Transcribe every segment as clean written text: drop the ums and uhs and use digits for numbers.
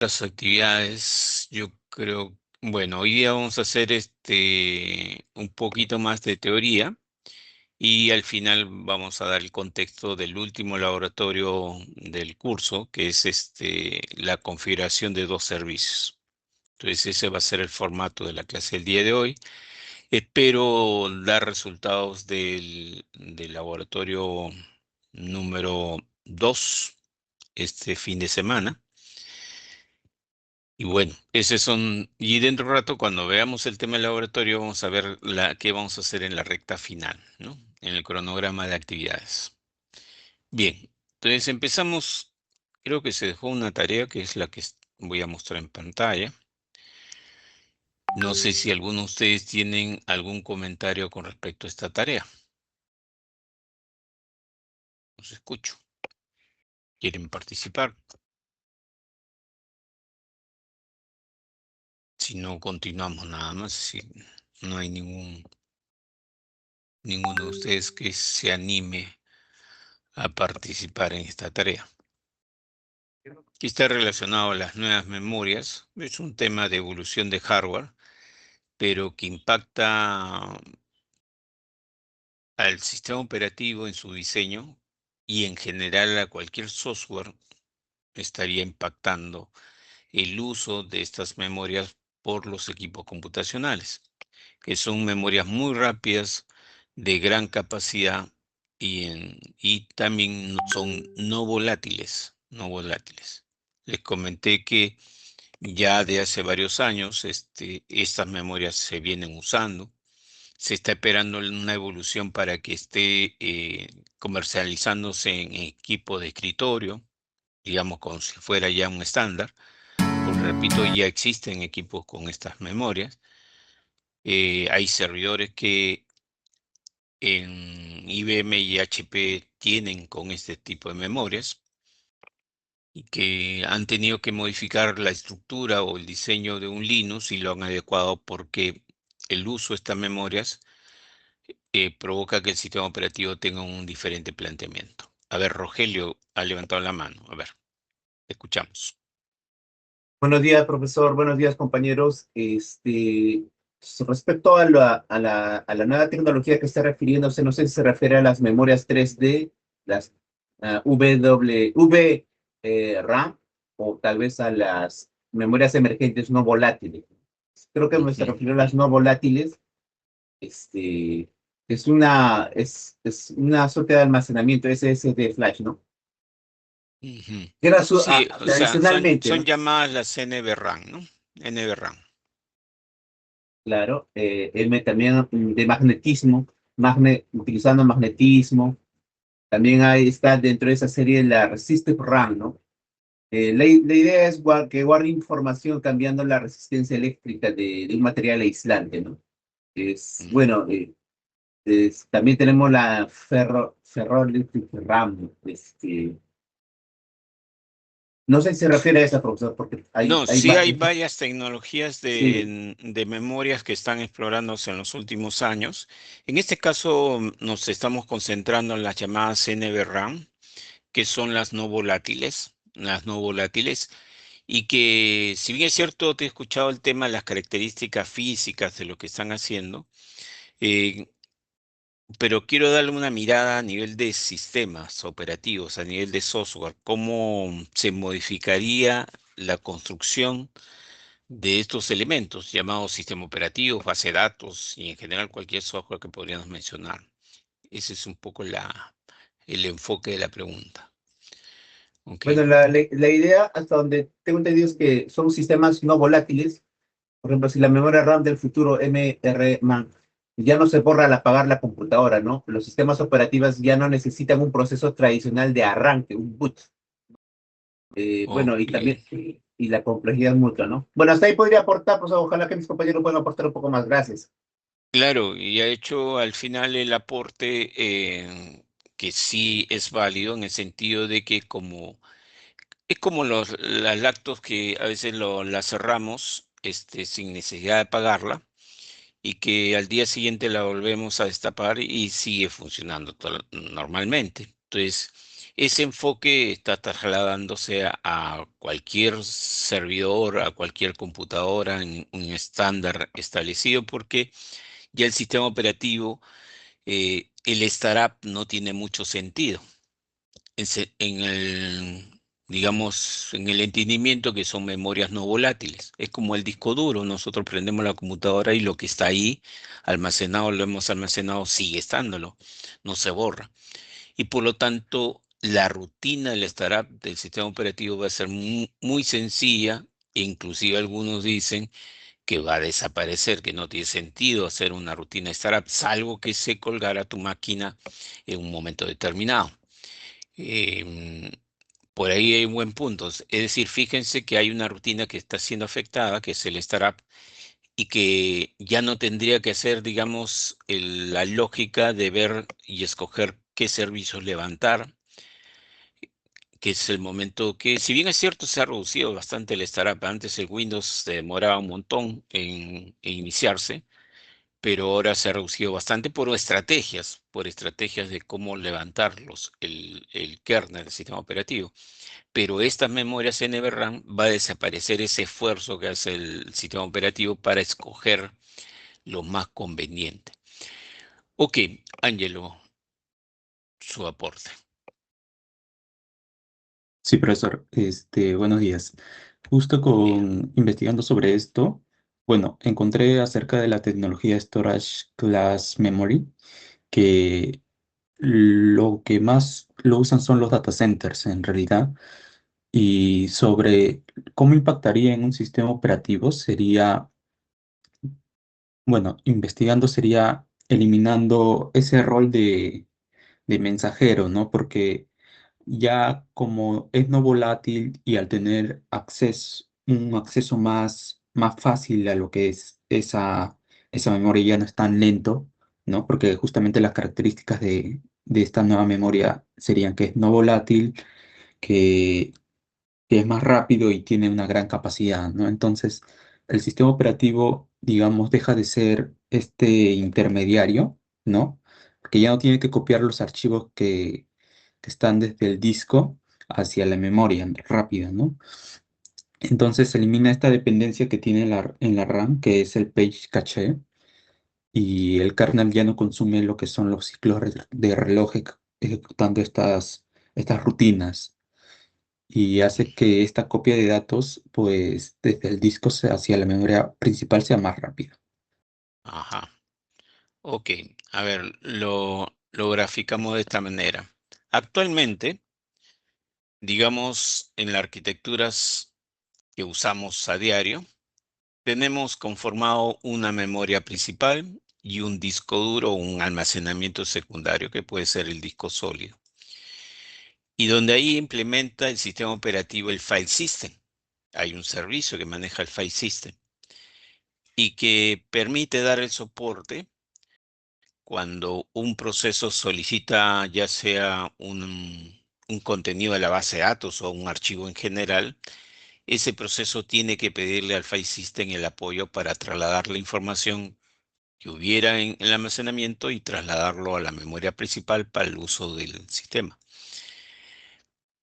Las actividades, yo creo, bueno, hoy día vamos a hacer un poquito más de teoría y al final vamos a dar el contexto del último laboratorio del curso, que es la configuración de dos servicios. Entonces ese va a ser el formato de la clase del día de hoy. Espero dar resultados del laboratorio número 2 este fin de semana. Y bueno, y dentro de un rato, cuando veamos el tema del laboratorio, vamos a ver qué vamos a hacer en la recta final, ¿no? En el cronograma de actividades. Bien, entonces empezamos, creo que se dejó una tarea que es la que voy a mostrar en pantalla. No sé si alguno de ustedes tienen algún comentario con respecto a esta tarea. Los escucho. ¿Quieren participar? Si no, continuamos nada más. Si no hay ninguno de ustedes que se anime a participar en esta tarea. Que está relacionado a las nuevas memorias. Es un tema de evolución de hardware, pero que impacta al sistema operativo en su diseño y en general a cualquier software estaría impactando el uso de estas memorias por los equipos computacionales, que son memorias muy rápidas, de gran capacidad y también son no volátiles, no volátiles. Les comenté que ya de hace varios años estas memorias se vienen usando. Se está esperando una evolución para que esté comercializándose en equipo de escritorio, digamos como si fuera ya un estándar. Porque repito, ya existen equipos con estas memorias. Hay servidores que en IBM y HP tienen con este tipo de memorias y que han tenido que modificar la estructura o el diseño de un Linux y lo han adecuado porque el uso de estas memorias provoca que el sistema operativo tenga un diferente planteamiento. A ver, Rogelio ha levantado la mano. A ver, escuchamos. Buenos días, profesor. Buenos días, compañeros. Respecto a la nueva tecnología que está refiriéndose, no sé si se refiere a las memorias 3D, las RAM, o tal vez a las memorias emergentes no volátiles. Creo que me se Ujú, refirió a las no volátiles. Este, es una suerte de almacenamiento SSD flash, ¿no? ujú. Que era Sí, o sea, tradicionalmente, son ¿no? llamadas las NVRAM, ¿no? NVRAM. Claro, también de magnetismo, utilizando magnetismo. También ahí está dentro de esa serie la Resistive RAM, ¿no? La idea es que guarde información cambiando la resistencia eléctrica de un material aislante, ¿no? Bueno, también tenemos la Ferroelectric RAM. No sé si se refiere a esa, profesor, porque No, hay sí más. hay varias tecnologías Sí, de memorias que están explorándose en los últimos años. En este caso nos estamos concentrando en las llamadas NVRAM, que son las no volátiles, y que si bien es cierto, te he escuchado el tema de las características físicas de lo que están haciendo, eh, pero quiero darle una mirada a nivel de sistemas operativos, a nivel de software, cómo se modificaría la construcción de estos elementos llamados sistema operativo, base de datos y en general cualquier software que podríamos mencionar. Ese es un poco el enfoque de la pregunta. ¿Ok? bueno, la idea, hasta donde tengo entendido, es que son sistemas no volátiles. Por ejemplo, si la memoria RAM del futuro MRMAN ya no se borra al apagar la computadora, ¿no? Los sistemas operativos ya no necesitan un proceso tradicional de arranque, un boot. Bueno, y Ok. también, y la complejidad mutua, ¿no? Bueno, hasta ahí podría aportar, pues ojalá que mis compañeros puedan aportar un poco más. Gracias. Claro, y ha hecho al final el aporte que sí es válido en el sentido de que es como las lactos que a veces la cerramos sin necesidad de apagarla y que al día siguiente la volvemos a destapar y sigue funcionando normalmente. Entonces, ese enfoque está trasladándose a cualquier servidor, a cualquier computadora en un estándar establecido, porque ya el sistema operativo, el startup no tiene mucho sentido en el, digamos, en el entendimiento que son memorias no volátiles. Es como el disco duro. Nosotros prendemos la computadora y lo que está ahí almacenado, lo hemos almacenado, sigue estándolo, no se borra. Y por lo tanto, la rutina del startup del sistema operativo va a ser muy sencilla. E inclusive algunos dicen que va a desaparecer, que no tiene sentido hacer una rutina startup, salvo que se colgara tu máquina en un momento determinado. Em, por ahí hay un buen punto. Es decir, fíjense que hay una rutina que está siendo afectada, que es el startup, y que ya no tendría que hacer, digamos, la lógica de ver y escoger qué servicios levantar, que es el momento que, si bien es cierto, se ha reducido bastante el startup. Antes el Windows se demoraba un montón en iniciarse, pero ahora se ha reducido bastante por estrategias de cómo levantarlos, el kernel del sistema operativo. Pero estas memorias NVRAM va a desaparecer ese esfuerzo que hace el sistema operativo para escoger lo más conveniente. Ok, Angelo, su aporte. Sí, profesor, buenos días. Justo Bien. investigando sobre esto, bueno, encontré acerca de la tecnología Storage Class Memory, que lo que más lo usan son los data centers en realidad, y sobre cómo impactaría en un sistema operativo sería, bueno, investigando sería eliminando ese rol de mensajero, ¿no? Porque ya como es no volátil y al tener un acceso más fácil a lo que es esa memoria ya no es tan lento, ¿no? Porque justamente las características de esta nueva memoria serían que es no volátil, que, que es más rápido y tiene una gran capacidad, ¿no? Entonces, el sistema operativo, digamos, deja de ser este intermediario, ¿no? Porque ya no tiene que copiar los archivos que están desde el disco hacia la memoria rápida, ¿no? Entonces se elimina esta dependencia que tiene en la RAM, que es el page caché, y el kernel ya no consume lo que son los ciclos de reloj ejecutando estas rutinas, y hace que esta copia de datos, pues desde el disco hacia la memoria principal sea más rápida. Ajá. Ok, a ver, lo graficamos de esta manera. Actualmente, digamos, en las arquitecturas que usamos a diario, tenemos conformado una memoria principal y un disco duro o un almacenamiento secundario que puede ser el disco sólido. Y donde ahí implementa el sistema operativo el file system. Hay un servicio que maneja el file system y que permite dar el soporte cuando un proceso solicita ya sea un contenido de la base de datos o un archivo en general. Ese proceso tiene que pedirle al file system el apoyo para trasladar la información que hubiera en el almacenamiento y trasladarlo a la memoria principal para el uso del sistema.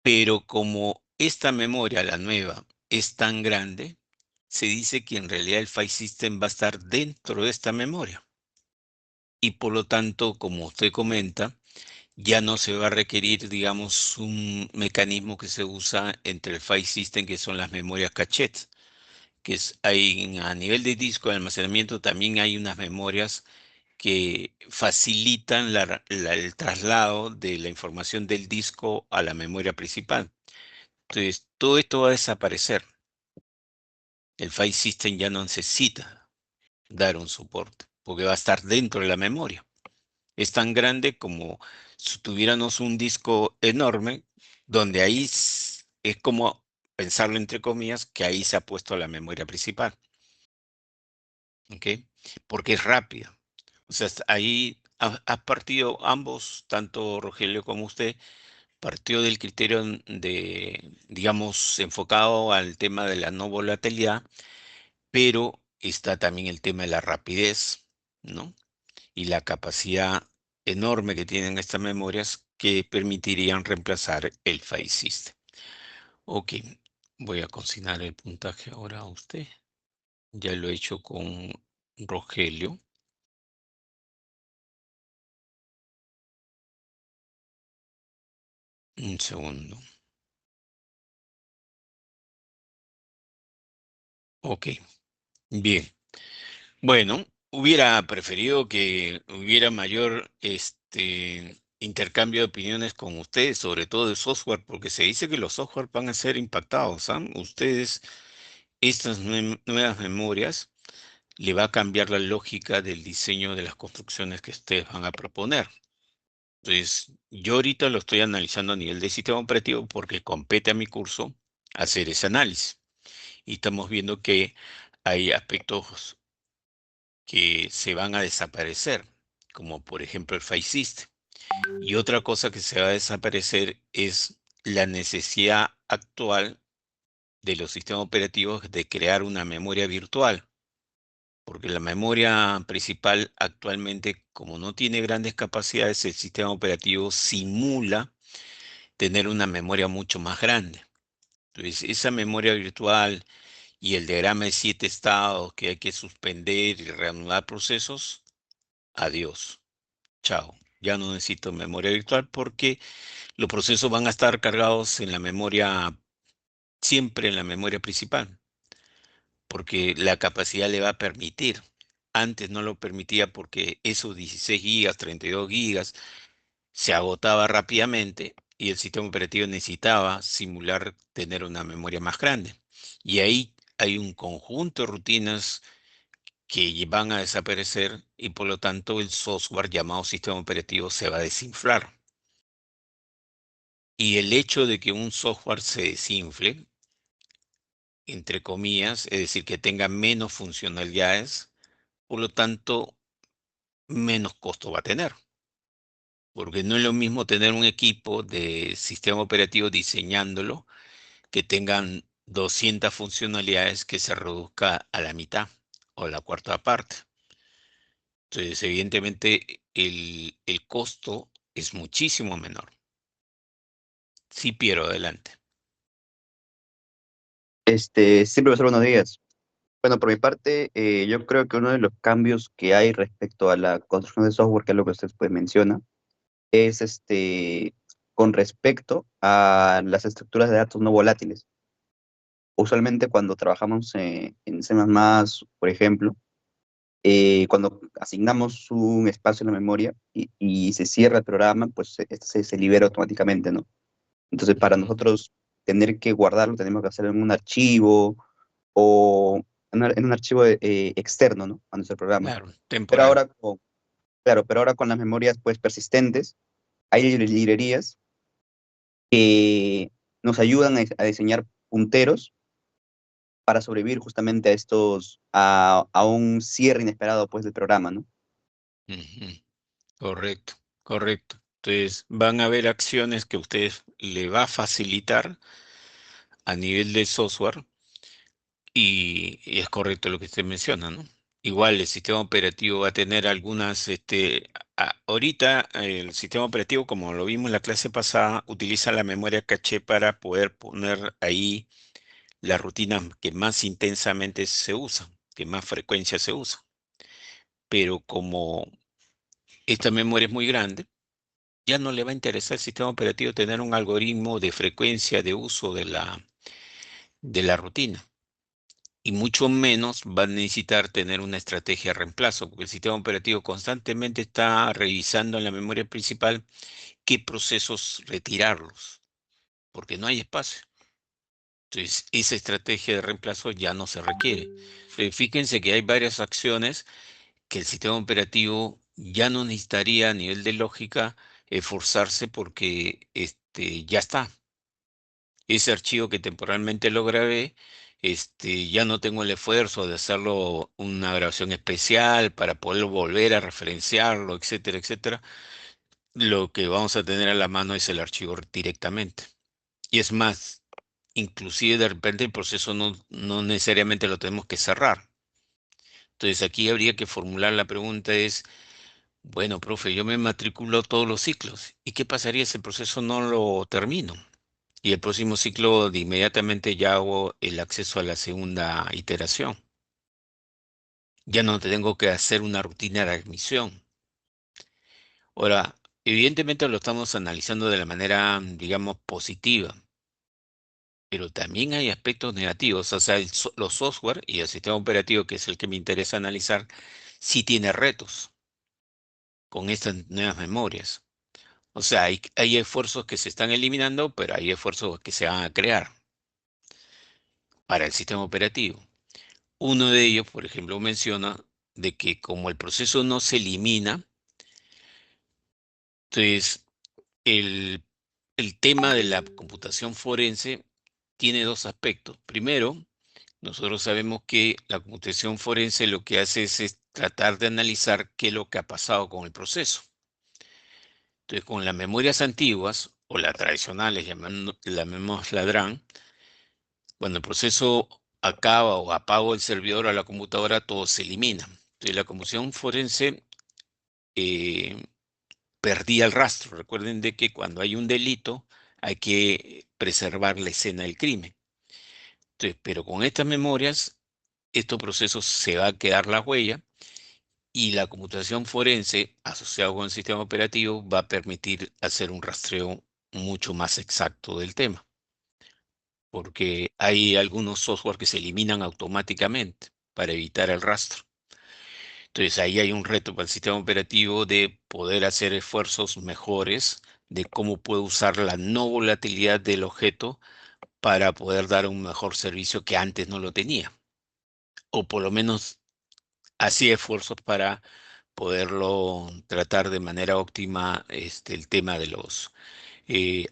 Pero como esta memoria, la nueva, es tan grande, se dice que en realidad el file system va a estar dentro de esta memoria. Y por lo tanto, como usted comenta, ya no se va a requerir, digamos, un mecanismo que se usa entre el file system, que son las memorias cachets, a nivel de disco de almacenamiento también hay unas memorias que facilitan el traslado de la información del disco a la memoria principal. Entonces, todo esto va a desaparecer. El file system ya no necesita dar un soporte, porque va a estar dentro de la memoria. Es tan grande como si tuviéramos un disco enorme, donde ahí es como pensarlo entre comillas, que ahí se ha puesto la memoria principal. ¿Ok? Porque es rápida. O sea, ahí ha partido ambos, tanto Rogelio como usted, partió del criterio de, digamos, enfocado al tema de la no volatilidad, pero está también el tema de la rapidez, ¿no? Y la capacidad enorme que tienen estas memorias que permitirían reemplazar el file system. Ok, voy a consignar el puntaje ahora a usted. Ya lo he hecho con Rogelio. Un segundo. Ok, bien. Bueno, hubiera preferido que hubiera mayor intercambio de opiniones con ustedes, sobre todo de software, porque se dice que los software van a ser impactados, ¿ah? Ustedes, estas nuevas memorias, le va a cambiar la lógica del diseño de las construcciones que ustedes van a proponer. Entonces, yo ahorita lo estoy analizando a nivel de sistema operativo porque compete a mi curso hacer ese análisis. Y estamos viendo que hay aspectos que se van a desaparecer, como por ejemplo el file system. Y otra cosa que se va a desaparecer es la necesidad actual de los sistemas operativos de crear una memoria virtual, porque la memoria principal actualmente, como no tiene grandes capacidades, el sistema operativo simula tener una memoria mucho más grande. Entonces, esa memoria virtual y el diagrama de 7 estados que hay que suspender y reanudar procesos, adiós. Chao. Ya no necesito memoria virtual porque los procesos van a estar cargados en la memoria, siempre en la memoria principal, porque la capacidad le va a permitir. Antes no lo permitía porque esos 16 gigas, 32 gigas, se agotaba rápidamente y el sistema operativo necesitaba simular tener una memoria más grande. Y ahí hay un conjunto de rutinas que van a desaparecer y por lo tanto el software llamado sistema operativo se va a desinflar. Y el hecho de que un software se desinfle, entre comillas, es decir, que tenga menos funcionalidades, por lo tanto, menos costo va a tener. Porque no es lo mismo tener un equipo de sistema operativo diseñándolo que tengan 200 funcionalidades que se reduzca a la mitad o a la cuarta parte. Entonces, evidentemente, el costo es muchísimo menor. Sí, Piero, adelante. Sí, profesor, buenos días. Bueno, por mi parte, yo creo que uno de los cambios que hay respecto a la construcción de software, que es lo que usted pues menciona, es con respecto a las estructuras de datos no volátiles. Usualmente cuando trabajamos en C++, por ejemplo, cuando asignamos un espacio en la memoria y se cierra el programa, pues este se libera automáticamente, ¿no? Entonces, para Ujú. nosotros tener que guardarlo, tenemos que hacerlo en un archivo o en un archivo externo, ¿no? A nuestro programa. Claro, Pero temporal. ahora claro, pero ahora con las memorias pues persistentes, hay librerías que nos ayudan a diseñar punteros para sobrevivir justamente a un cierre inesperado pues del programa, ¿no? Ujú. Correcto, correcto. Entonces, van a haber acciones que a ustedes le va a facilitar a nivel de software y es correcto lo que usted menciona, ¿no? Igual el sistema operativo va a tener algunas, ahorita el sistema operativo, como lo vimos en la clase pasada, utiliza la memoria caché para poder poner ahí las rutinas que más intensamente se usan, que más frecuencia se usan. Pero como esta memoria es muy grande, ya no le va a interesar al sistema operativo tener un algoritmo de frecuencia de uso de la rutina. Y mucho menos va a necesitar tener una estrategia de reemplazo, porque el sistema operativo constantemente está revisando en la memoria principal qué procesos retirarlos, porque no hay espacio. Entonces, esa estrategia de reemplazo ya no se requiere. Fíjense que hay varias acciones que el sistema operativo ya no necesitaría a nivel de lógica esforzarse porque ya está. Ese archivo que temporalmente lo grabé, ya no tengo el esfuerzo de hacerlo una grabación especial para poder volver a referenciarlo, etcétera, etcétera. Lo que vamos a tener a la mano es el archivo directamente. Y es más, inclusive de repente el proceso no necesariamente lo tenemos que cerrar. Entonces aquí habría que formular la pregunta es, Bueno, profe, yo me matriculo todos los ciclos. ¿Y qué pasaría si el proceso no lo termino? Y el próximo ciclo de inmediatamente ya hago el acceso a la segunda iteración. Ya no tengo que hacer una rutina de admisión. Ahora, evidentemente lo estamos analizando de la manera, digamos, positiva, pero también hay aspectos negativos. O sea, los software y el sistema operativo, que es el que me interesa analizar, sí tiene retos con estas nuevas memorias. O sea, hay esfuerzos que se están eliminando, pero hay esfuerzos que se van a crear para el sistema operativo. Uno de ellos, por ejemplo, menciona de que como el proceso no se elimina, entonces el tema de la computación forense tiene dos aspectos. Primero, nosotros sabemos que la computación forense lo que hace es tratar de analizar qué es lo que ha pasado con el proceso. Entonces, con las memorias antiguas o las tradicionales, llamémosla DRAM, cuando el proceso acaba o apago el servidor a la computadora, todo se elimina. Entonces, la computación forense eh, perdía el rastro. Recuerden de que cuando hay un delito hay que preservar la escena del crimen. Entonces, pero con estas memorias, estos procesos se va a quedar la huella y la computación forense asociada con el sistema operativo va a permitir hacer un rastreo mucho más exacto del tema, porque hay algunos software que se eliminan automáticamente para evitar el rastro. Entonces ahí hay un reto para el sistema operativo de poder hacer esfuerzos mejores de cómo puede usar la no volatilidad del objeto para poder dar un mejor servicio que antes no lo tenía. O por lo menos hacía esfuerzos para poderlo tratar de manera óptima el tema de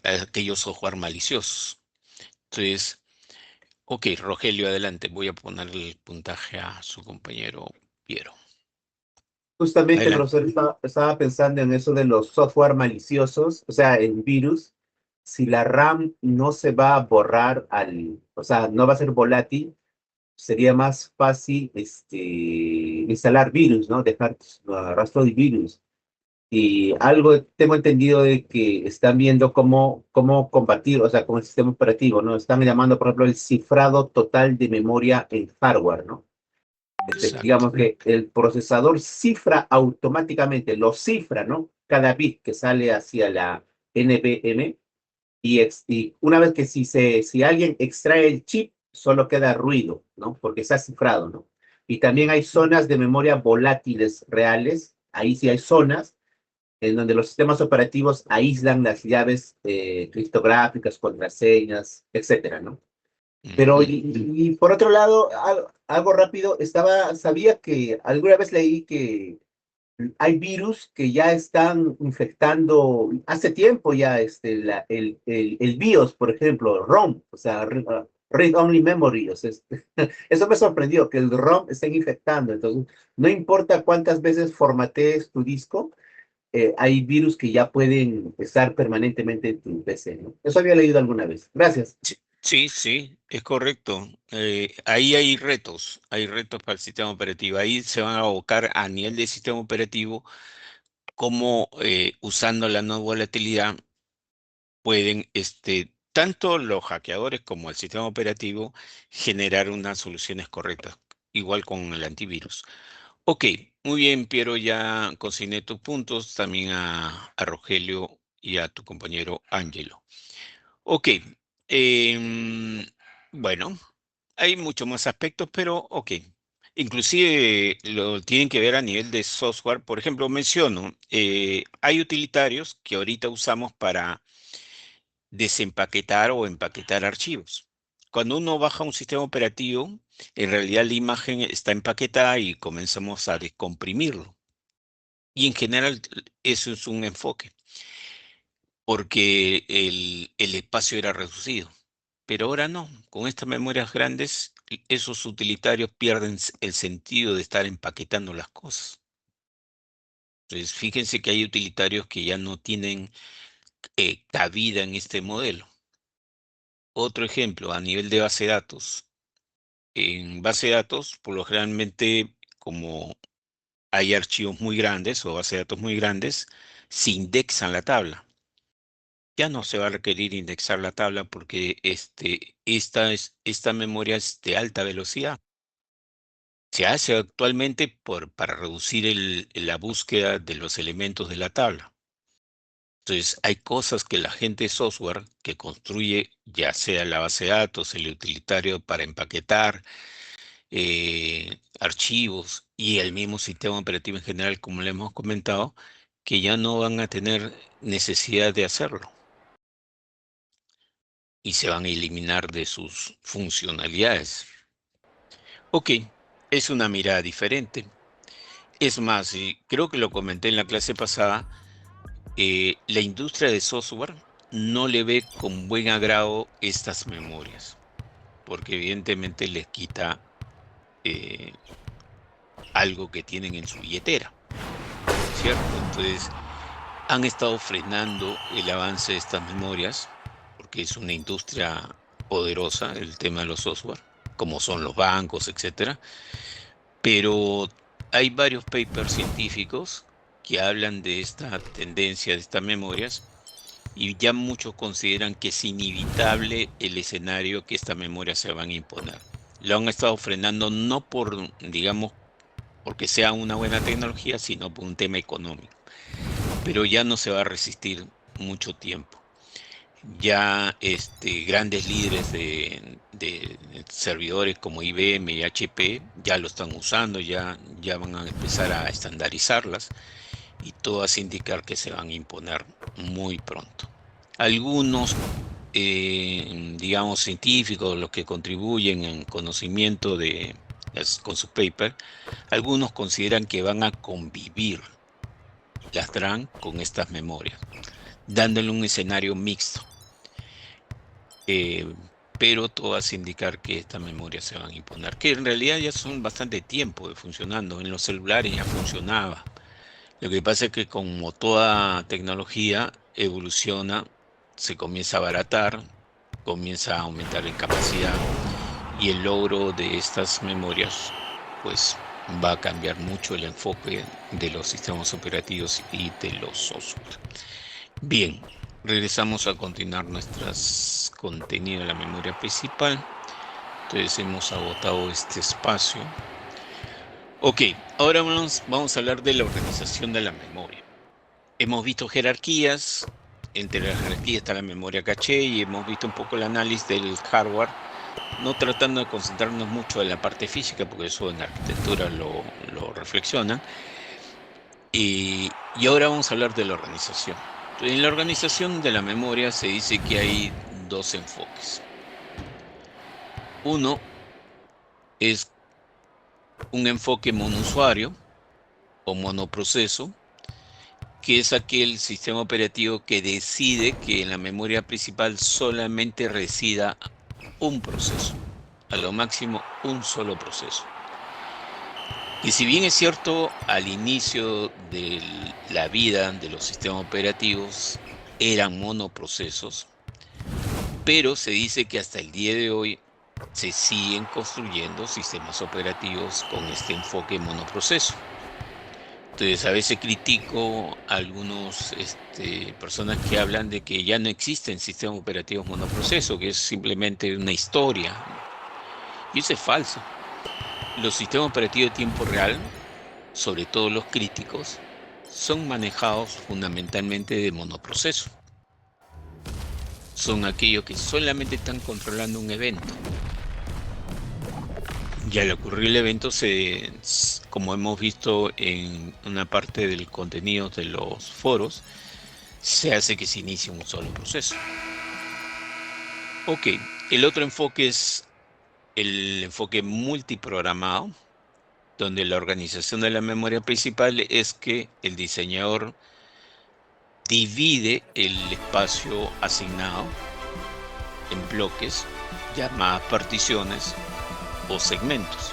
aquellos software maliciosos. Entonces, ok, Rogelio, adelante. Voy a ponerle el puntaje a su compañero Piero. Justamente, Adelante. profesor, estaba pensando en eso de los software maliciosos, o sea, el virus. Si la RAM no se va a borrar o sea, no va a ser volátil, sería más fácil instalar virus, ¿no? Dejar rastro de virus. Y algo tengo entendido de que están viendo cómo combatir, o sea, con el sistema operativo, ¿no? Están llamando, por ejemplo, el cifrado total de memoria en hardware, ¿no? Exacto. Digamos que el procesador cifra automáticamente, lo cifra, ¿no? Cada bit que sale hacia la NVM y una vez que si alguien extrae el chip, solo queda ruido, ¿no? Porque está cifrado, ¿no? Y también hay zonas de memoria volátiles reales, ahí sí hay zonas en donde los sistemas operativos aíslan las llaves criptográficas, contraseñas, etcétera, ¿no? Pero, Ujú. y por otro lado, algo rápido, sabía que alguna vez leí que hay virus que ya están infectando, hace tiempo ya, el BIOS, por ejemplo, ROM, o sea, Read Only Memory, o sea, eso me sorprendió, que el ROM estén infectando, entonces, no importa cuántas veces formatees tu disco, hay virus que ya pueden estar permanentemente en tu PC, ¿no? Eso había leído alguna vez. Gracias. Sí, sí, sí, es correcto. Ahí hay retos para el sistema operativo. Ahí se van a abocar a nivel de sistema operativo cómo usando la no volatilidad pueden, tanto los hackeadores como el sistema operativo generar unas soluciones correctas, igual con el antivirus. Ok, muy bien, Piero, ya consigné tus puntos, también a Rogelio y a tu compañero Ángelo. Ok, em, bueno, hay muchos más aspectos, pero ok. Inclusive lo tienen que ver a nivel de software. Por ejemplo, menciono, hay utilitarios que ahorita usamos para desempaquetar o empaquetar archivos. Cuando uno baja un sistema operativo, en realidad la imagen está empaquetada y comenzamos a descomprimirlo. Y en general eso es un enfoque, porque el espacio era reducido. Pero ahora no, con estas memorias grandes, esos utilitarios pierden el sentido de estar empaquetando las cosas. Entonces, fíjense que hay utilitarios que ya no tienen cabida en este modelo. Otro ejemplo, a nivel de base de datos. En base de datos, por lo generalmente, como hay archivos muy grandes o bases de datos muy grandes, se indexan la tabla. Ya no se va a requerir indexar la tabla porque esta memoria es de alta velocidad. Se hace actualmente para reducir la búsqueda de los elementos de la tabla. Entonces, hay cosas que la gente de software que construye, ya sea la base de datos, el utilitario para empaquetar archivos y el mismo sistema operativo en general, como le hemos comentado, que ya no van a tener necesidad de hacerlo y se van a eliminar de sus funcionalidades. Ok, es una mirada diferente. Es más, y creo que lo comenté en la clase pasada, la industria de software no le ve con buen agrado estas memorias, porque evidentemente les quita algo que tienen en su billetera, ¿cierto? Entonces, han estado frenando el avance de estas memorias, porque es una industria poderosa el tema de los software, como son los bancos, etcétera. Pero hay varios papers científicos que hablan de esta tendencia de estas memorias y ya muchos consideran que es inevitable el escenario que estas memorias se van a imponer. Lo han estado frenando no por, digamos, porque sea una buena tecnología, sino por un tema económico. Pero ya no se va a resistir mucho tiempo. Ya grandes líderes de servidores como IBM y HP ya lo están usando, ya van a empezar a estandarizarlas y todas indicar que se van a imponer muy pronto. Algunos, digamos, científicos, los que contribuyen en conocimiento con su paper, algunos consideran que van a convivir las DRAM con estas memorias, dándole un escenario mixto. Pero todas indicar que estas memorias se van a imponer, que en realidad ya son bastante tiempo de funcionando. En los celulares ya funcionaba. Lo que pasa es que como toda tecnología evoluciona, se comienza a abaratar, comienza a aumentar en capacidad y el logro de estas memorias pues va a cambiar mucho el enfoque de los sistemas operativos y de los software. Bien, regresamos a continuar nuestros contenidos de la memoria principal. Entonces hemos agotado este espacio. Ok, ahora vamos a hablar de la organización de la memoria. Hemos visto jerarquías, entre las jerarquías está la memoria caché y hemos visto un poco el análisis del hardware, no tratando de concentrarnos mucho en la parte física, porque eso en arquitectura lo reflexiona. Y ahora vamos a hablar de la organización. En la organización de la memoria se dice que hay dos enfoques. Uno es un enfoque monousuario o monoproceso, que es aquel sistema operativo que decide que en la memoria principal solamente resida un proceso, a lo máximo un solo proceso. Y si bien es cierto, al inicio de la vida de los sistemas operativos eran monoprocesos, pero se dice que hasta el día de hoy se siguen construyendo sistemas operativos con este enfoque monoproceso. Entonces, a veces critico a algunas personas que hablan de que ya no existen sistemas operativos monoproceso, que es simplemente una historia. Y eso es falso. Los sistemas operativos de tiempo real, sobre todo los críticos, son manejados fundamentalmente de monoproceso. Son aquellos que solamente están controlando un evento. Y al ocurrir el evento, como hemos visto en una parte del contenido de los foros, se hace que se inicie un solo proceso. Ok, el otro enfoque es el enfoque multiprogramado, donde la organización de la memoria principal es que el diseñador divide el espacio asignado en bloques, llamadas particiones o segmentos,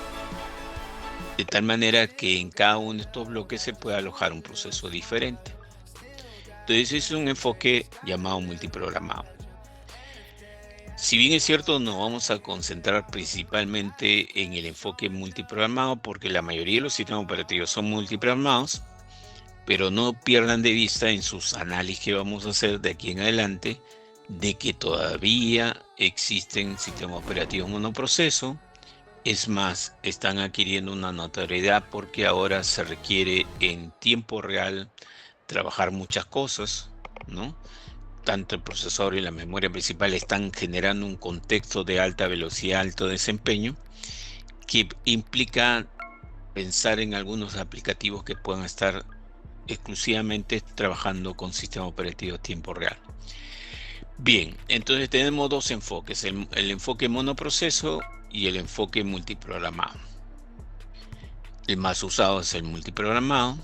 de tal manera que en cada uno de estos bloques se puede alojar un proceso diferente. Entonces es un enfoque llamado multiprogramado. Si bien es cierto, nos vamos a concentrar principalmente en el enfoque multiprogramado, porque la mayoría de los sistemas operativos son multiprogramados, pero no pierdan de vista en sus análisis que vamos a hacer de aquí en adelante, de que todavía existen sistemas operativos monoproceso. Es más, están adquiriendo una notoriedad porque ahora se requiere en tiempo real trabajar muchas cosas, ¿no? Tanto el procesador y la memoria principal están generando un contexto de alta velocidad, alto desempeño, que implica pensar en algunos aplicativos que puedan estar exclusivamente trabajando con sistema operativo tiempo real. Bien, entonces tenemos dos enfoques, el enfoque monoproceso y el enfoque multiprogramado. El más usado es el multiprogramado.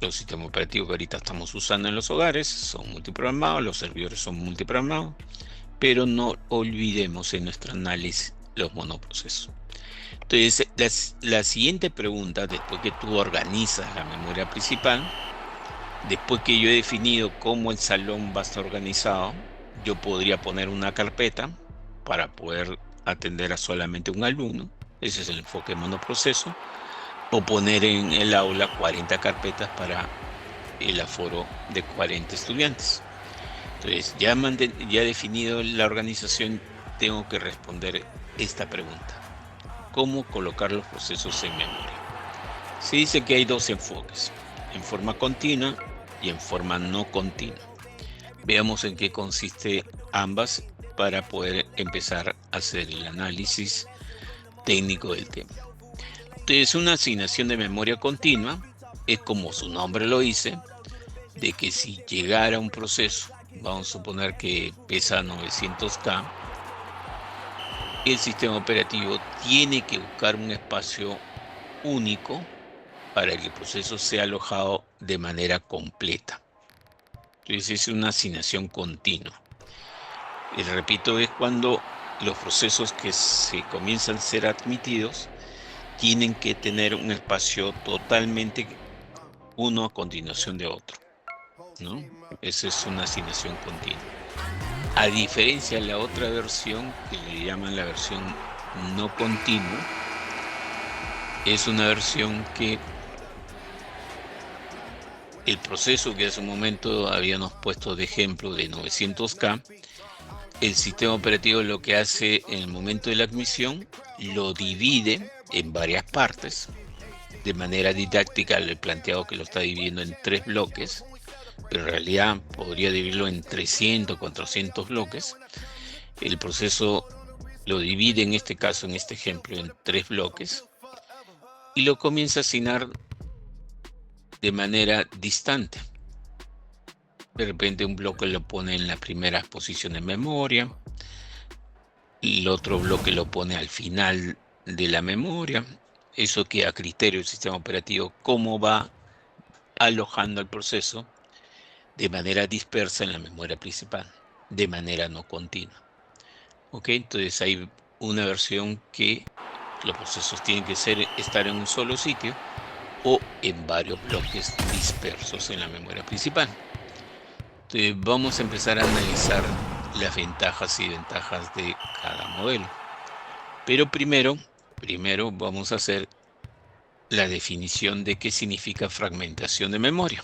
Los sistemas operativos que ahorita estamos usando en los hogares son multiprogramados, los servidores son multiprogramados, pero no olvidemos en nuestro análisis los monoprocesos. Entonces, la siguiente pregunta, después que tú organizas la memoria principal, después que yo he definido cómo el salón va a estar organizado, yo podría poner una carpeta para poder atender a solamente un alumno. Ese es el enfoque monoproceso. O poner en el aula 40 carpetas para el aforo de 40 estudiantes. Entonces, ya definido la organización, tengo que responder esta pregunta. ¿Cómo colocar los procesos en memoria? Se dice que hay dos enfoques, en forma continua y en forma no continua. Veamos en qué consiste ambas para poder empezar a hacer el análisis técnico del tema. Entonces, una asignación de memoria continua es, como su nombre lo dice, de que si llegara un proceso, vamos a suponer que pesa 900K, el sistema operativo tiene que buscar un espacio único para que el proceso sea alojado de manera completa. Entonces es una asignación continua. Y repito, es cuando los procesos que se comienzan a ser admitidos tienen que tener un espacio totalmente uno a continuación de otro, ¿no? Esa es una asignación continua. A diferencia de la otra versión, que le llaman la versión no continua, es una versión que el proceso que hace un momento habíamos puesto de ejemplo de 900K, el sistema operativo lo que hace en el momento de la admisión, lo divide en varias partes. De manera didáctica le he planteado que lo está dividiendo en 3 bloques, pero en realidad podría dividirlo en 300, 400 bloques. El proceso lo divide en este caso, en este ejemplo, en 3 bloques y lo comienza a asignar de manera distante. De repente un bloque lo pone en la primera posición de memoria, y el otro bloque lo pone al final de la memoria. Eso queda a criterio del sistema operativo, cómo va alojando el proceso de manera dispersa en la memoria principal, de manera no continua. ¿Ok? Entonces hay una versión que los procesos tienen que estar en un solo sitio o en varios bloques dispersos en la memoria principal. Entonces vamos a empezar a analizar las ventajas y desventajas de cada modelo. Pero primero vamos a hacer la definición de qué significa fragmentación de memoria.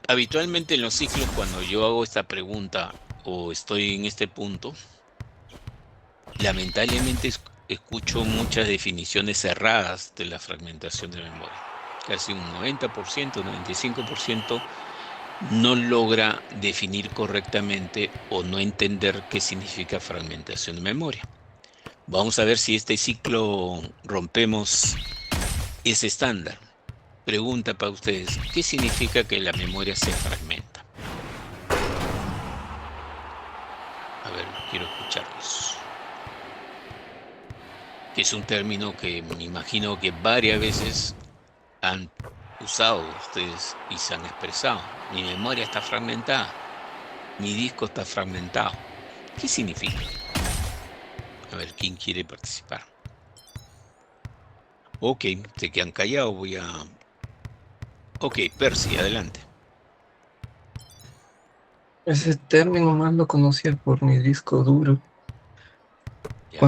Habitualmente en los ciclos, cuando yo hago esta pregunta o estoy en este punto, lamentablemente escucho muchas definiciones cerradas de la fragmentación de memoria. Casi un 90%, 95% no logra definir correctamente o no entender qué significa fragmentación de memoria. Vamos a ver si este ciclo rompemos ese estándar. Pregunta para ustedes, ¿qué significa que la memoria se fragmenta? A ver, quiero escucharlos. Que es un término que me imagino que varias veces han usado ustedes y se han expresado. Mi memoria está fragmentada, mi disco está fragmentado. ¿Qué significa? A ver, ¿quién quiere participar? Ok, se quedan callados, voy a... Ok, Percy, adelante. Ese término más lo conocía por mi disco duro. Ya.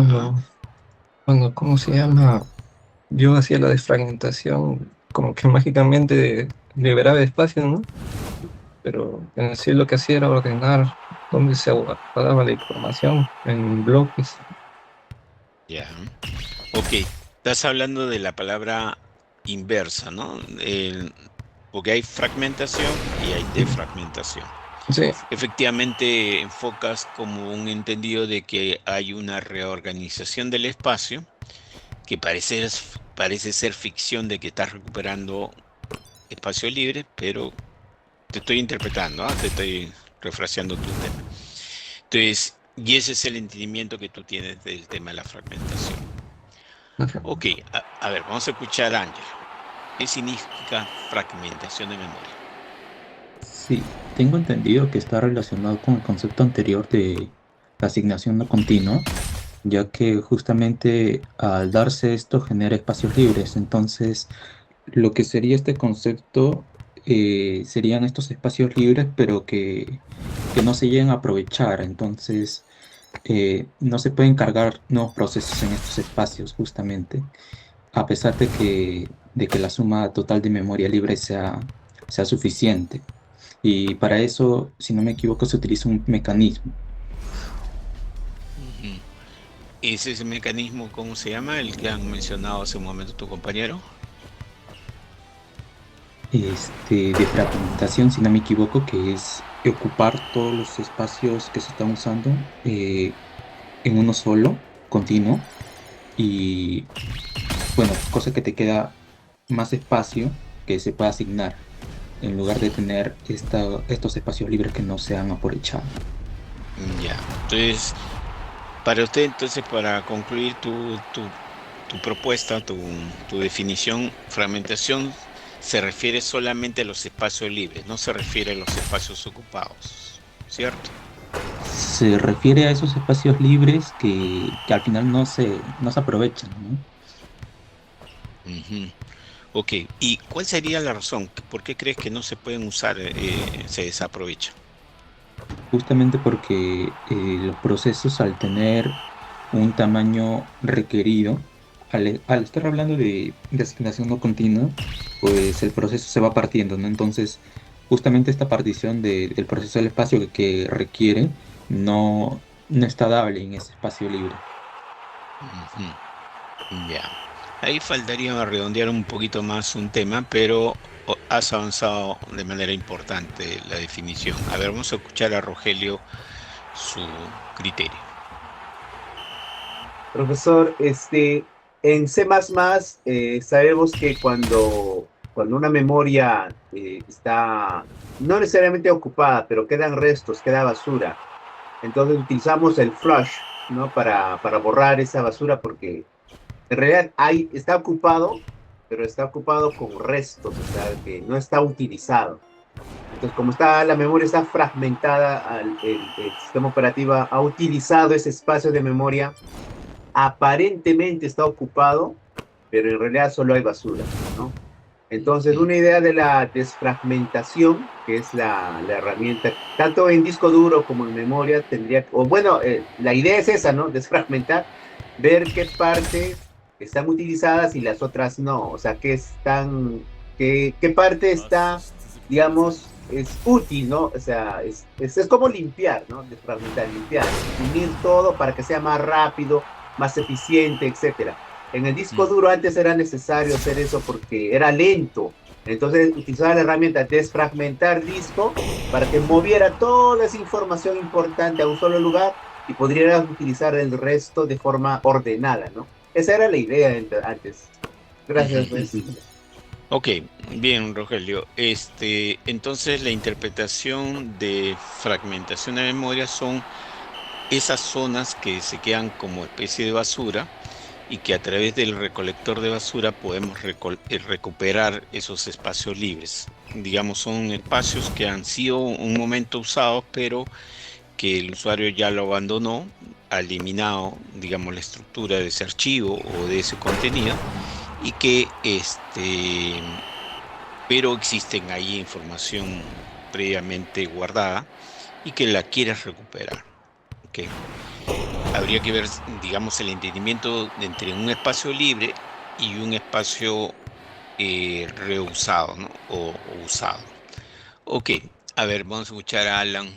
Cuando, ¿cómo se llama? Yo hacía la desfragmentación, como que mágicamente liberaba espacio, ¿no? Pero en sí lo que hacía era ordenar dónde se guardaba la información en bloques. Ya. Ok, estás hablando de la palabra inversa, ¿no? Porque hay fragmentación y hay defragmentación. Sí, Efectivamente, enfocas como un entendido de que hay una reorganización del espacio que parece ser ficción de que estás recuperando espacio libre, pero te estoy interpretando, ¿ah? Te estoy refraseando tu tema. Entonces, y ese es el entendimiento que tú tienes del tema de la fragmentación. Ok, a ver, vamos a escuchar a Ángelo. ¿Qué significa fragmentación de memoria? Sí, tengo entendido que está relacionado con el concepto anterior de la asignación no continua, ya que justamente al darse esto genera espacios libres. Entonces, lo que sería este concepto serían estos espacios libres, pero que no se lleguen a aprovechar. Entonces, no se pueden cargar nuevos procesos en estos espacios, justamente, a pesar de que la suma total de memoria libre sea suficiente. Y para eso, si no me equivoco, se utiliza un mecanismo. Ujú. ¿Ese es el mecanismo, cómo se llama, el que han mencionado hace un momento tu compañero? De fragmentación, si no me equivoco, que es ocupar todos los espacios que se están usando en uno solo, continuo, y bueno, cosa que te queda más espacio que se pueda asignar, en lugar de tener estos espacios libres que no se han aprovechado. Ya. Entonces, para usted, entonces, para concluir tu propuesta, tu definición, fragmentación se refiere solamente a los espacios libres, no se refiere a los espacios ocupados, ¿cierto? Se refiere a esos espacios libres que al final no se aprovechan, ¿no? Ujú. Ok, ¿y cuál sería la razón? ¿Por qué crees que no se pueden usar, se desaprovechan? Justamente porque los procesos al tener un tamaño requerido, al estar hablando de asignación no continua, pues el proceso se va partiendo, ¿no? Entonces, justamente esta partición del proceso del espacio que requiere no está dable en ese espacio libre. Ujú. Ya. Ahí faltaría redondear un poquito más un tema, pero has avanzado de manera importante la definición. A ver, vamos a escuchar a Rogelio su criterio. Profesor, en C++, sabemos que cuando una memoria está no necesariamente ocupada, pero quedan restos, queda basura, entonces utilizamos el flush, ¿no? Para borrar esa basura porque en realidad está ocupado, pero está ocupado con restos, o sea, que no está utilizado. Entonces, como la memoria está fragmentada, el sistema operativo ha utilizado ese espacio de memoria, aparentemente está ocupado, pero en realidad solo hay basura, ¿no? Entonces, Ujú. una idea de la desfragmentación, que es la herramienta, tanto en disco duro como en memoria, o bueno, la idea es esa, ¿no? Desfragmentar, ver qué partes están utilizadas y las otras no, o sea, qué parte está, digamos, es útil, ¿no? O sea, es como limpiar, ¿no? Desfragmentar, limpiar, unir todo para que sea más rápido, más eficiente, etcétera. En el disco Mm. duro antes era necesario hacer eso porque era lento. Entonces utilizaba la herramienta desfragmentar disco para que moviera toda esa información importante a un solo lugar y podrías utilizar el resto de forma ordenada, ¿no? Esa era la idea antes. Gracias, Ujú. pues. Ok, bien, Rogelio. Entonces la interpretación de fragmentación de memoria son esas zonas que se quedan como especie de basura y que a través del recolector de basura podemos recuperar esos espacios libres. Digamos, son espacios que han sido un momento usados, pero que el usuario ya lo abandonó, ha eliminado, digamos, la estructura de ese archivo o de ese contenido y que pero existen ahí información previamente guardada y que la quieres recuperar. ¿Ok? Habría que ver, digamos, el entendimiento entre un espacio libre y un espacio reusado, ¿no? O usado. Ok, a ver, vamos a escuchar a Alan.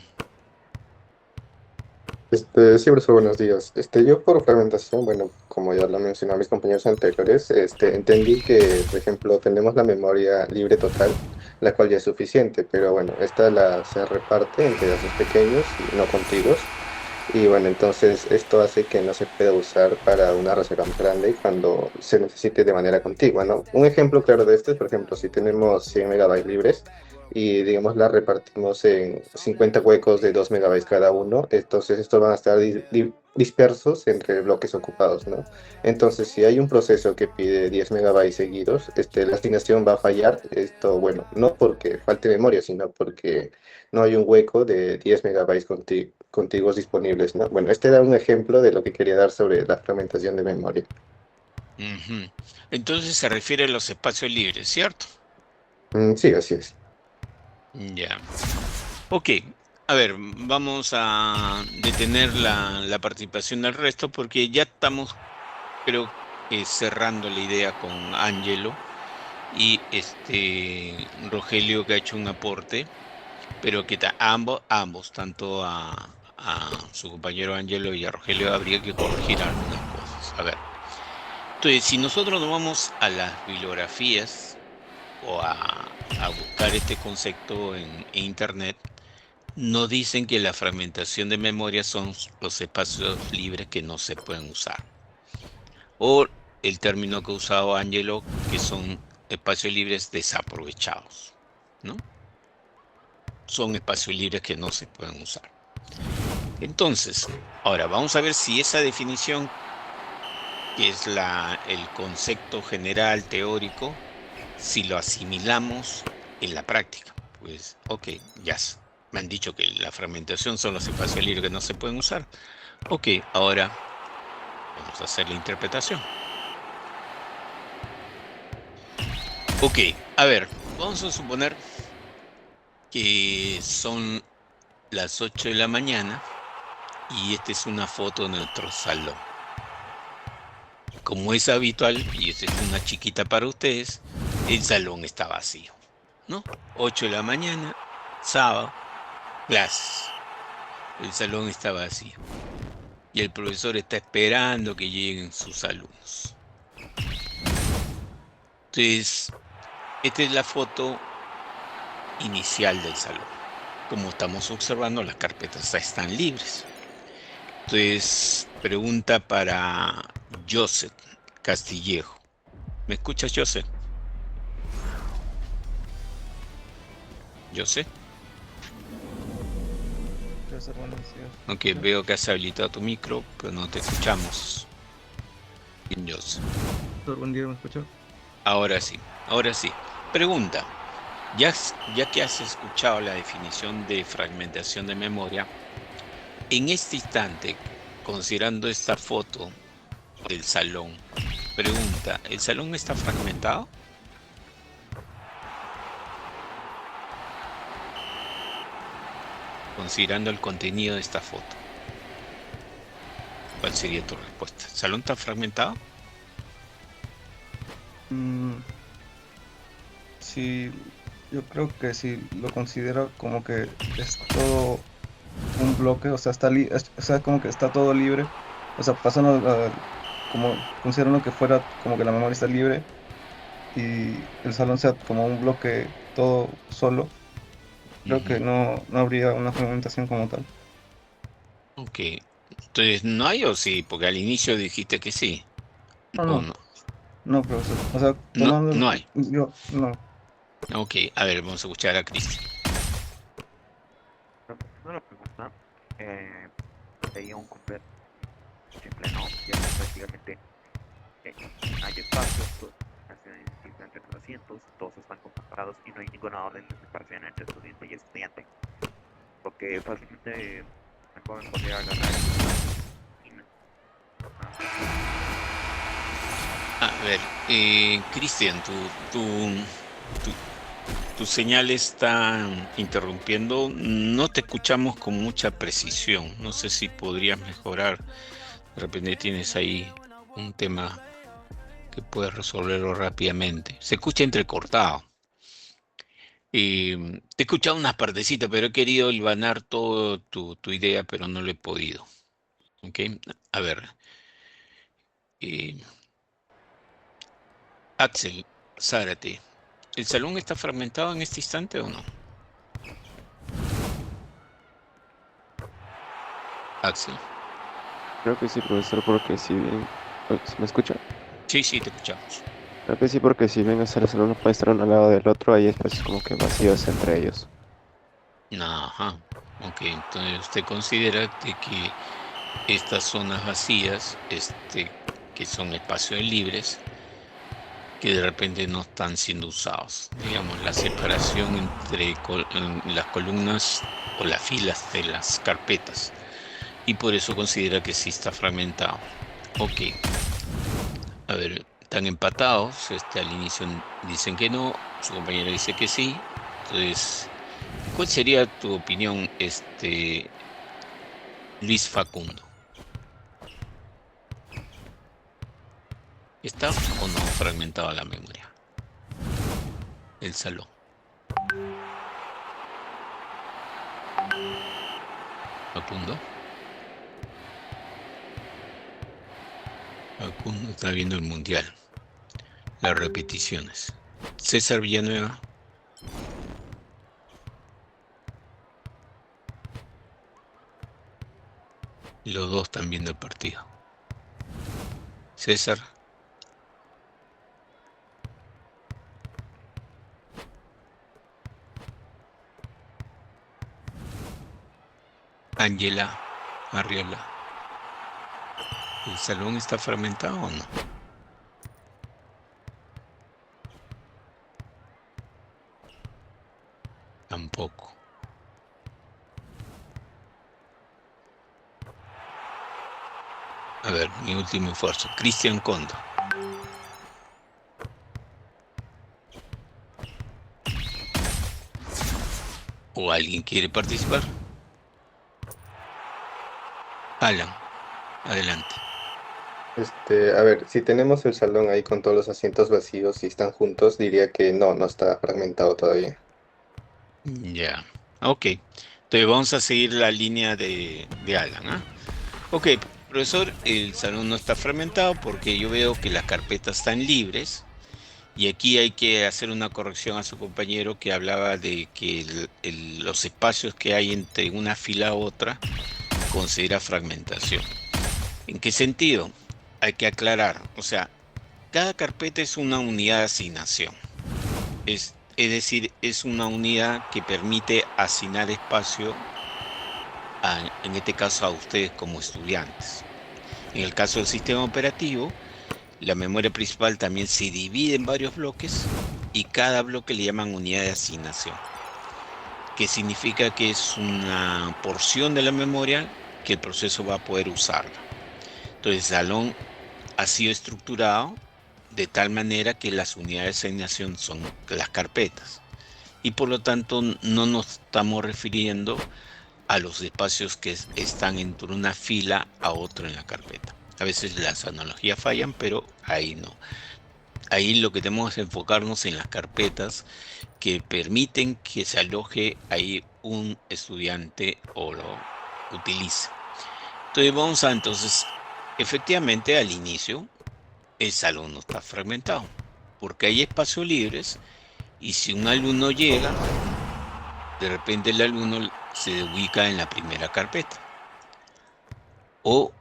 Sí, profesor, buenos días. Yo por fragmentación, bueno, como ya lo mencionaron mis compañeros anteriores, entendí que, por ejemplo, tenemos la memoria libre total, la cual ya es suficiente, pero bueno, se reparte en pedazos pequeños y no contiguos. Y bueno, entonces esto hace que no se pueda usar para una reserva más grande cuando se necesite de manera contigua, ¿no? Un ejemplo claro de esto es, por ejemplo, si tenemos 100 megabytes libres y, digamos, la repartimos en 50 huecos de 2 megabytes cada uno, entonces estos van a estar dispersos entre bloques ocupados, ¿no? Entonces, si hay un proceso que pide 10 megabytes seguidos, la asignación va a fallar. Esto, bueno, no porque falte memoria, sino porque no hay un hueco de 10 megabytes contiguos disponibles, ¿no? Bueno, este era un ejemplo de lo que quería dar sobre la fragmentación de memoria. Ujú. Entonces se refiere a los espacios libres, ¿cierto? Sí, así es. Ya. Ok, a ver, vamos a detener la participación del resto porque ya estamos, creo, cerrando la idea con Angelo y Rogelio que ha hecho un aporte, pero que ambos, tanto a su compañero Angelo y a Rogelio, habría que corregir algunas cosas. A ver, entonces, si nosotros nos vamos a las bibliografías o a buscar este concepto en Internet, nos dicen que la fragmentación de memoria son los espacios libres que no se pueden usar. O el término que ha usado Angelo, que son espacios libres desaprovechados, ¿no? Son espacios libres que no se pueden usar. Entonces, ahora vamos a ver si esa definición, que es el concepto general teórico, si lo asimilamos en la práctica. Pues, ok, ya me han dicho que la fragmentación son los espacios libres que no se pueden usar. Ok, ahora vamos a hacer la interpretación. Ok, a ver, vamos a suponer que son las 8 de la mañana y esta es una foto de nuestro salón. Como es habitual, y esta es una chiquita para ustedes, el salón está vacío, ¿no? 8 de la mañana, sábado, clases. El salón está vacío y el profesor está esperando que lleguen sus alumnos. Entonces, esta es la foto inicial del salón. Como estamos observando, las carpetas están libres. Entonces, pregunta para Joseph Castillejo. ¿Me escuchas, Joseph? ¿Joseph? Profesor, buenos días. Ok, veo que has habilitado tu micro, pero no te escuchamos. Bien, Joseph. Profesor, buen día, ¿me escuchó? Ahora sí, ahora sí. Pregunta. Ya que has escuchado la definición de fragmentación de memoria, en este instante, considerando esta foto del salón, pregunta, ¿el salón está fragmentado? Considerando el contenido de esta foto, ¿cuál sería tu respuesta? ¿El salón está fragmentado? Sí, yo creo que si lo considero como que es todo un bloque, o sea, o sea, como que está todo libre, o sea, pasando como considerando que fuera como que la memoria está libre y el salón sea como un bloque todo solo, creo que Ujú. no habría una fragmentación como tal. Ok, entonces, ¿no hay o sí? Porque al inicio dijiste que sí, No, o no, no. no, profesor, o sea, No, tomando, no hay. yo, no. Ok, a ver, vamos a escuchar a Cristian. Respondiendo a la pregunta, sería un completo simple no, ya que prácticamente eh, hay espacios, todos están entre los asientos, todos están compactados y no hay ninguna orden de separación entre estudiante y estudiante, porque fácilmente el joven podría agarrar y nada más. A ver, Cristian, tu tu señal está interrumpiendo. No te escuchamos con mucha precisión. No sé si podrías mejorar. De repente tienes ahí un tema que puedes resolverlo rápidamente. Se escucha entrecortado. Te he escuchado unas partecitas, pero he querido hilvanar toda tu idea, pero no lo he podido. ¿Ok? A ver. Axel, Zárate, ¿el salón está fragmentado en este instante o no? Axel. Creo que sí, profesor, porque si bien... ¿Se me escucha? Sí, sí, te escuchamos. Creo que sí, porque si bien hasta el salón no puede estar uno al lado del otro, hay espacios como que vacíos entre ellos. Ajá. Ok, entonces usted considera de que estas zonas vacías, que son espacios libres, que de repente no están siendo usados. Digamos, la separación entre las columnas o las filas de las carpetas. Y por eso considera que sí está fragmentado. Ok. A ver, están empatados. Al inicio dicen que no, su compañero dice que sí. Entonces, ¿cuál sería tu opinión, Luis Facundo? ¿Está o no fragmentada la memoria? El salón. Facundo. Facundo está viendo el mundial. Las repeticiones. César Villanueva. Los dos están viendo el partido. César. Ángela Arriola. ¿El salón está fragmentado o no? Tampoco. A ver, mi último esfuerzo. Cristian Condo. ¿O alguien quiere participar? Alan, adelante. A ver, si tenemos el salón ahí con todos los asientos vacíos y están juntos, diría que no, no está fragmentado todavía. Ya, ok. Entonces vamos a seguir la línea de Alan, ¿ah? Ok, profesor, el salón no está fragmentado porque yo veo que las carpetas están libres y aquí hay que hacer una corrección a su compañero que hablaba de que los espacios que hay entre una fila a otra considera fragmentación. ¿En qué sentido? Hay que aclarar, o sea, cada carpeta es una unidad de asignación. Es decir, es una unidad que permite asignar espacio, en este caso a ustedes como estudiantes. En el caso del sistema operativo, la memoria principal también se divide en varios bloques y cada bloque le llaman unidad de asignación, que significa que es una porción de la memoria que el proceso va a poder usarla. Entonces, el salón ha sido estructurado de tal manera que las unidades de asignación son las carpetas y por lo tanto no nos estamos refiriendo a los espacios que están entre una fila a otra en la carpeta. A veces las analogías fallan, pero ahí no. Ahí lo que tenemos es enfocarnos en las carpetas que permiten que se aloje ahí un estudiante o lo utilice. Entonces, efectivamente al inicio el salón no está fragmentado, porque hay espacios libres y si un alumno llega, de repente el alumno se ubica en la primera carpeta. O,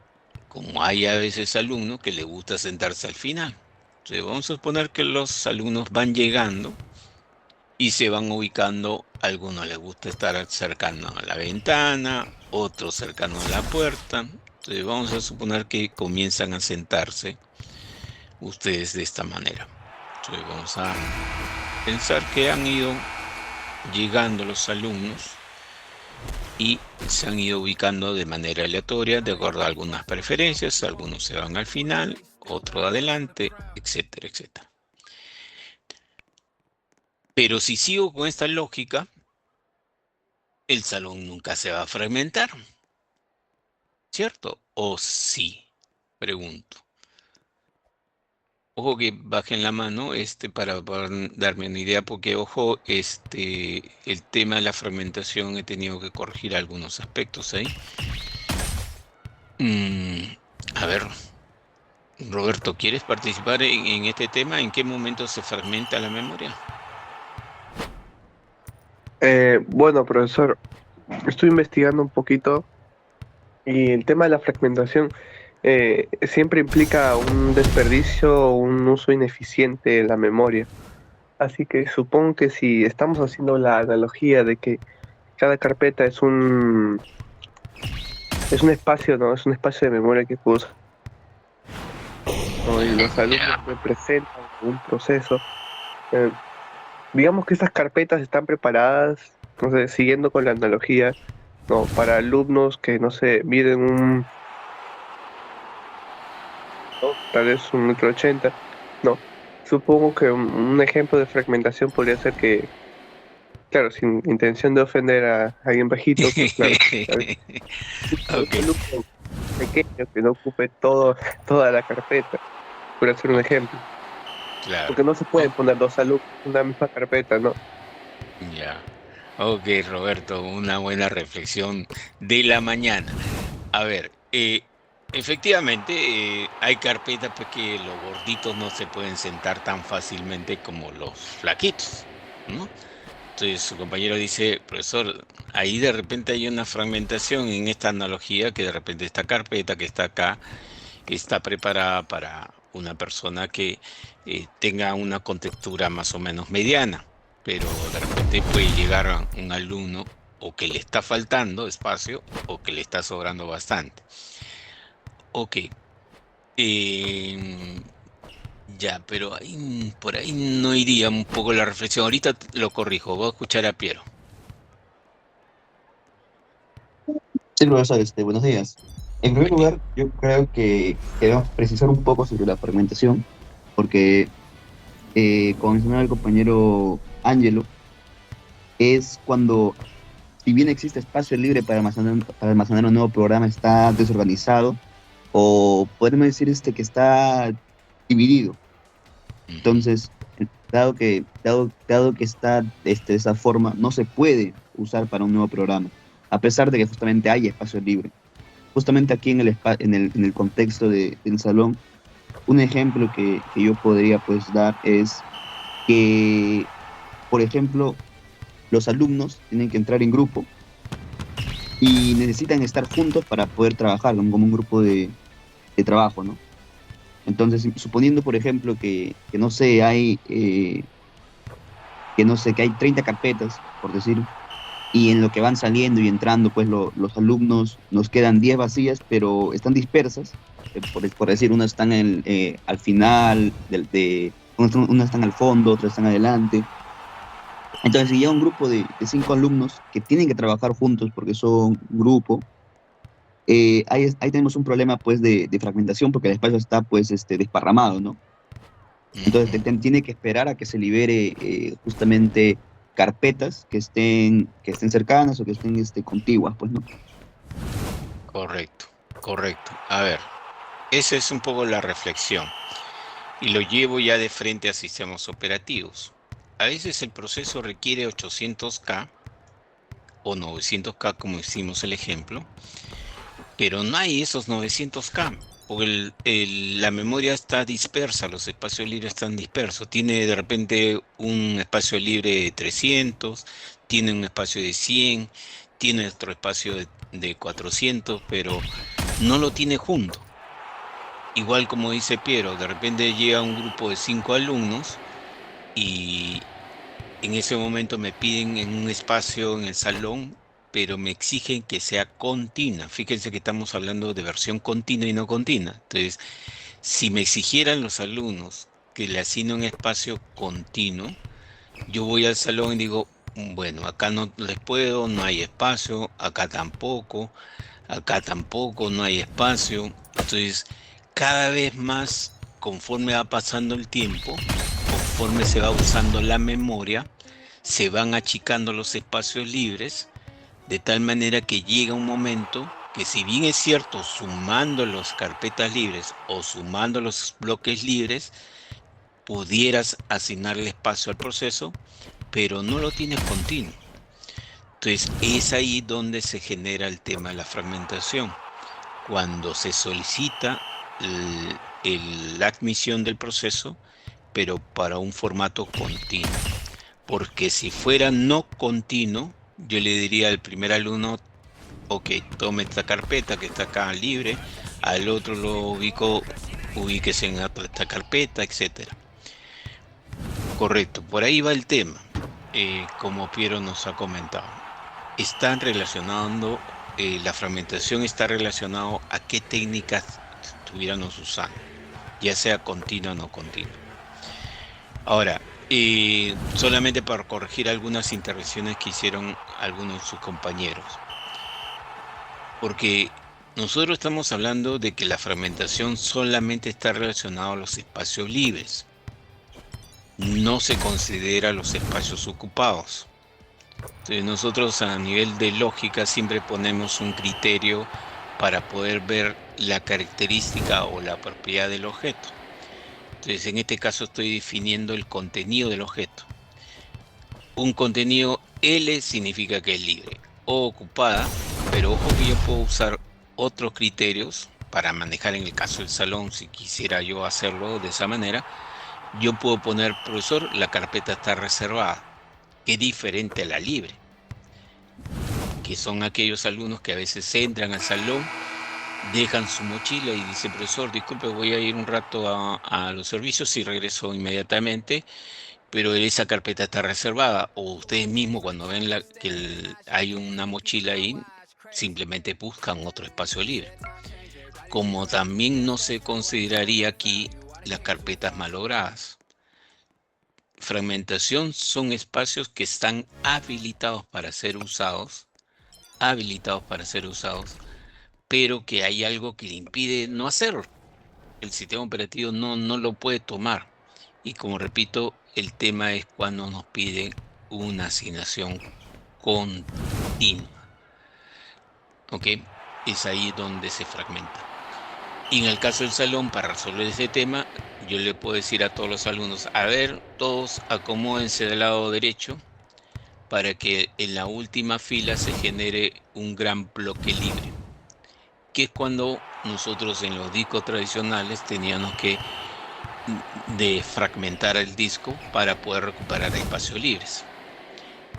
como hay a veces alumnos que les gusta sentarse al final. Entonces vamos a suponer que los alumnos van llegando y se van ubicando. A algunos les gusta estar cercano a la ventana, otros cercano a la puerta. Entonces vamos a suponer que comienzan a sentarse ustedes de esta manera. Entonces vamos a pensar que han ido llegando los alumnos y se han ido ubicando de manera aleatoria de acuerdo a algunas preferencias. Algunos se van al final, otros adelante, etcétera, etcétera. Pero si sigo con esta lógica, el salón nunca se va a fragmentar, ¿cierto? ¿O sí? Pregunto. Ojo que bajen la mano para poder darme una idea, porque ojo, el tema de la fragmentación he tenido que corregir algunos aspectos ahí. A ver, Roberto, ¿quieres participar en este tema? ¿En qué momento se fragmenta la memoria? Bueno, profesor, estoy investigando un poquito y el tema de la fragmentación siempre implica un desperdicio o un uso ineficiente de la memoria. Así que supongo que si estamos haciendo la analogía de que cada carpeta es un espacio, ¿no? Es un espacio de memoria que puedo usar, ¿no? Y los alumnos representan un proceso. eh, digamos que estas carpetas están preparadas, no sé, siguiendo con la analogía, ¿no? Para alumnos que, no sé, miden tal vez 1,80 m, no. Supongo que un ejemplo de fragmentación podría ser que, claro, sin intención de ofender a alguien bajito, pues claro, un Ok, alumno pequeño que no ocupe toda la carpeta, por hacer un ejemplo. claro. Porque no se pueden poner dos alumnos en una misma carpeta, ¿no? Ya. Ok, Roberto, una buena reflexión de la mañana. A ver, efectivamente, hay carpetas pues, que los gorditos no se pueden sentar tan fácilmente como los flaquitos, ¿no? Entonces su compañero dice, profesor, ahí de repente hay una fragmentación en esta analogía que de repente esta carpeta que está acá está preparada para una persona que tenga una contextura más o menos mediana, pero de repente puede llegar a un alumno o que le está faltando espacio o que le está sobrando bastante. Ok, ya, pero por ahí no iría un poco la reflexión. Ahorita lo corrijo, voy a escuchar a Piero. Sí, profesor, buenos días. En primer Buen día. lugar, yo creo que debemos precisar un poco sobre la fragmentación, porque, como mencionaba el compañero Ángelo, es cuando, si bien existe espacio libre para almacenar un nuevo programa, está desorganizado, o podemos decir que está dividido. Entonces, dado que está de esa forma, no se puede usar para un nuevo programa, a pesar de que justamente hay espacio libre. Justamente aquí en el contexto del salón, un ejemplo que yo podría pues dar es que, por ejemplo, los alumnos tienen que entrar en grupo y necesitan estar juntos para poder trabajar como un grupo de trabajo, ¿no? Entonces, suponiendo, por ejemplo, que no sé, que hay 30 carpetas, por decir, y en lo que van saliendo y entrando, pues los alumnos nos quedan 10 vacías, pero están dispersas, por decir, unas están al final, unas están al fondo, otras están adelante. Entonces, si llega un grupo de 5 alumnos que tienen que trabajar juntos porque son grupo, ahí tenemos un problema pues de fragmentación porque el espacio está pues desparramado, ¿no? Entonces tiene que esperar a que se libere justamente carpetas que estén cercanas o que estén contiguas, pues, ¿no? Correcto, correcto. A ver, esa es un poco la reflexión y lo llevo ya de frente a sistemas operativos. A veces el proceso requiere 800K o 900K como hicimos el ejemplo, pero no hay esos 900K, porque la memoria está dispersa, los espacios libres están dispersos. Tiene de repente un espacio libre de 300, tiene un espacio de 100, tiene otro espacio de 400, pero no lo tiene junto. Igual como dice Piero, de repente llega un grupo de 5 alumnos y en ese momento me piden en un espacio en el salón, pero me exigen que sea continua. Fíjense que estamos hablando de versión continua y no continua. Entonces, si me exigieran los alumnos que le asignen un espacio continuo, yo voy al salón y digo, bueno, acá no les puedo, no hay espacio, acá tampoco, no hay espacio. Entonces, cada vez más, conforme va pasando el tiempo, conforme se va usando la memoria, se van achicando los espacios libres, de tal manera que llega un momento que, si bien es cierto, sumando las carpetas libres o sumando los bloques libres, pudieras asignarle espacio al proceso, pero no lo tienes continuo. Entonces, es ahí donde se genera el tema de la fragmentación. Cuando se solicita la admisión del proceso, pero para un formato continuo. Porque si fuera no continuo, yo le diría al primer alumno, ok, tome esta carpeta que está acá libre, al otro lo ubíquese en esta carpeta, etcétera. Correcto, por ahí va el tema, como Piero nos ha comentado. Están relacionando, la fragmentación está relacionado a qué técnicas estuviéramos usando, ya sea continua o no continua. Ahora, solamente para corregir algunas intervenciones que hicieron algunos de sus compañeros, porque nosotros estamos hablando de que la fragmentación solamente está relacionada a los espacios libres, no se considera los espacios ocupados. Entonces nosotros, a nivel de lógica, siempre ponemos un criterio para poder ver la característica o la propiedad del objeto. Entonces, en este caso estoy definiendo el contenido del objeto. Un contenido L significa que es libre o ocupada, pero ojo que yo puedo usar otros criterios para manejar, en el caso del salón, si quisiera yo hacerlo de esa manera. Yo puedo poner, profesor, la carpeta está reservada, que es diferente a la libre, que son aquellos alumnos que a veces entran al salón, dejan su mochila y dicen, profesor, disculpe, voy a ir un rato a los servicios y regreso inmediatamente, pero esa carpeta está reservada. O ustedes mismos, cuando ven que hay una mochila ahí, simplemente buscan otro espacio libre. Como también no se consideraría aquí las carpetas malogradas. Fragmentación son espacios que están habilitados para ser usados, pero que hay algo que le impide no hacerlo. El sistema operativo no lo puede tomar. Y como repito, el tema es cuando nos piden una asignación continua. ¿Ok? Es ahí donde se fragmenta. Y en el caso del salón, para resolver ese tema, yo le puedo decir a todos los alumnos, a ver, todos acomódense del lado derecho para que en la última fila se genere un gran bloque libre, que es cuando nosotros en los discos tradicionales teníamos que fragmentar el disco para poder recuperar espacios libres.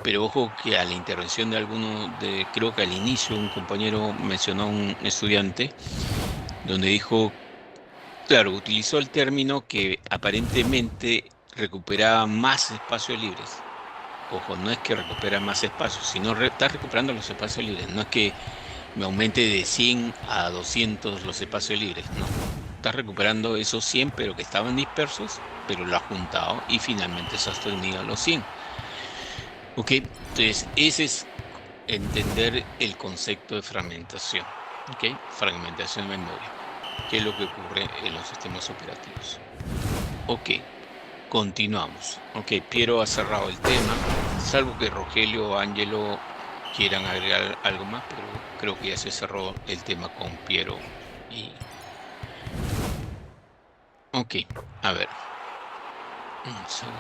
Pero ojo que a la intervención de alguno, creo que al inicio un compañero mencionó a un estudiante donde dijo, claro, utilizó el término que aparentemente recuperaba más espacios libres. Ojo, no es que recupera más espacios, sino está recuperando los espacios libres. No es que me aumente de 100 a 200 los espacios libres, no. Está recuperando esos 100, pero que estaban dispersos, pero lo ha juntado y finalmente se ha sostenido a los 100. Ok, entonces ese es entender el concepto de fragmentación. Ok, fragmentación de memoria, que es lo que ocurre en los sistemas operativos. Ok, continuamos. Ok, Piero ha cerrado el tema, salvo que Rogelio o Ángelo quieran agregar algo más, pero creo que ya se cerró el tema con Piero y... Ok, a ver. Un segundo.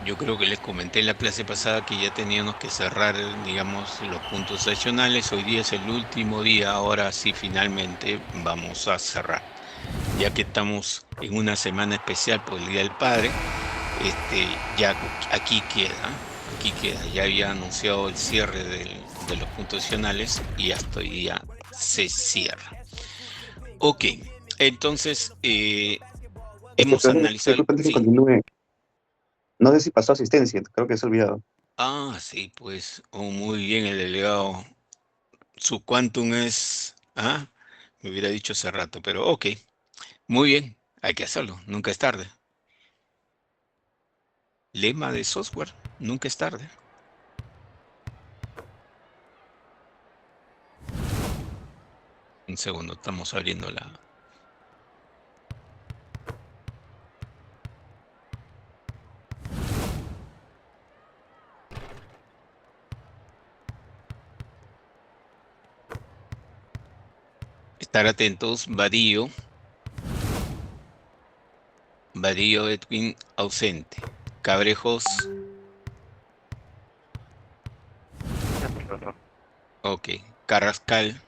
Yo creo que les comenté en la clase pasada que ya teníamos que cerrar, digamos, los puntos adicionales. Hoy día es el último día, ahora sí finalmente vamos a cerrar. Ya que estamos en una semana especial por el Día del Padre, ya aquí queda. Ya había anunciado el cierre de los puntos adicionales y hasta hoy día se cierra. Ok, entonces hemos analizado... Disculpe que continúe. No sé si pasó asistencia, creo que se ha olvidado. Ah, sí, pues, muy bien el delegado. Su quantum es... me hubiera dicho hace rato, pero ok. Muy bien, hay que hacerlo, nunca es tarde. Lema de software, nunca es tarde. Un segundo, estamos abriendo la... Estar atentos, Vadillo. Vadillo Edwin, ausente. Cabrejos, Presente, profesor. ok. Carrascal.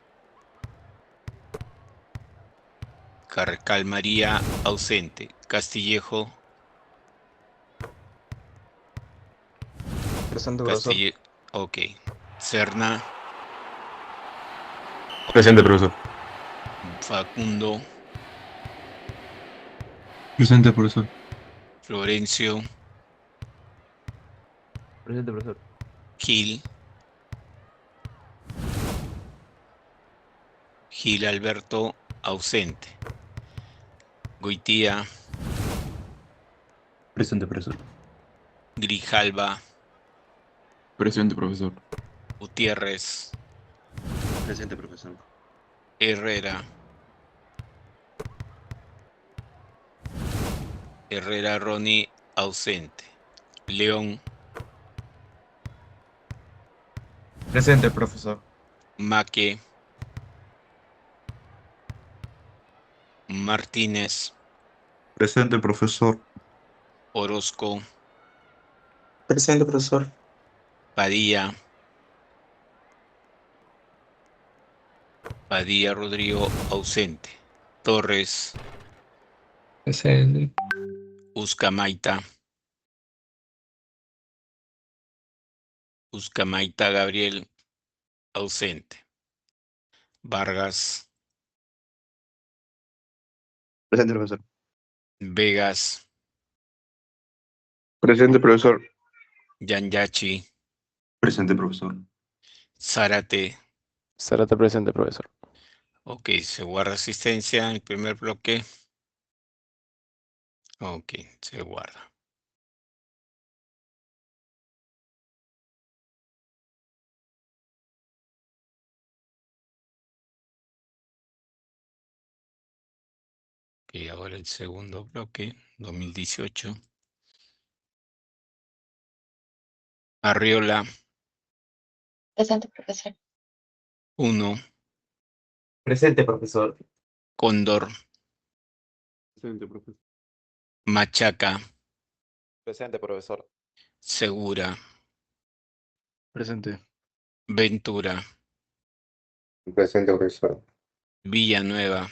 Carrascal María, ausente. Castillejo. Presente, profesor. Ok. Serna. Presente, profesor. Facundo. Presente, profesor. Florencio. Presente, profesor. Gil. Gil Alberto, ausente. Goitía. Presente, profesor. Grijalva. Presente, profesor. Gutiérrez. Presente, profesor. Herrera. Herrera Ronnie, ausente. León. Presente, profesor. Maque. Martínez. Presente, profesor. Orozco. Presente, profesor. Padilla. Padilla Rodrigo, ausente. Torres. Presente. Uscamaita. Uscamaita Gabriel, ausente. Vargas. Presente, profesor. Vegas. Presente, profesor. Yanyachi. Presente, profesor. Zárate. Zárate presente, profesor. Ok, se guarda asistencia en el primer bloque. Ok, se guarda. Ok, ahora el segundo bloque, 2018. Arriola. Presente, profesor. 1. Presente, profesor. Cóndor. Presente, profesor. Machaca. Presente, profesor. Segura. Presente. Ventura. Presente, profesor. Villanueva.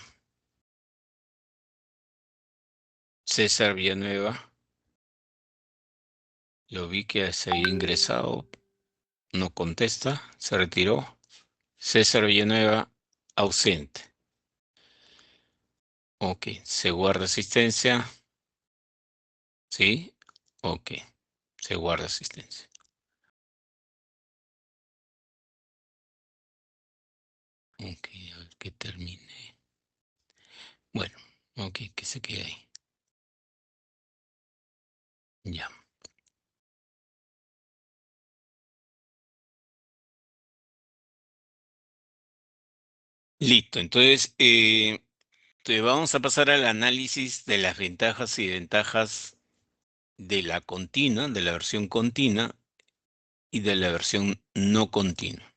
César Villanueva. Lo vi que se había ingresado. No contesta. Se retiró. César Villanueva, ausente. Ok, se guarda asistencia. ¿Sí? Ok, se guarda asistencia. Ok, a ver que termine. Bueno, ok, que se quede ahí. Ya. Listo, entonces vamos a pasar al análisis de las ventajas y desventajas de la continua, de la versión continua y de la versión no continua.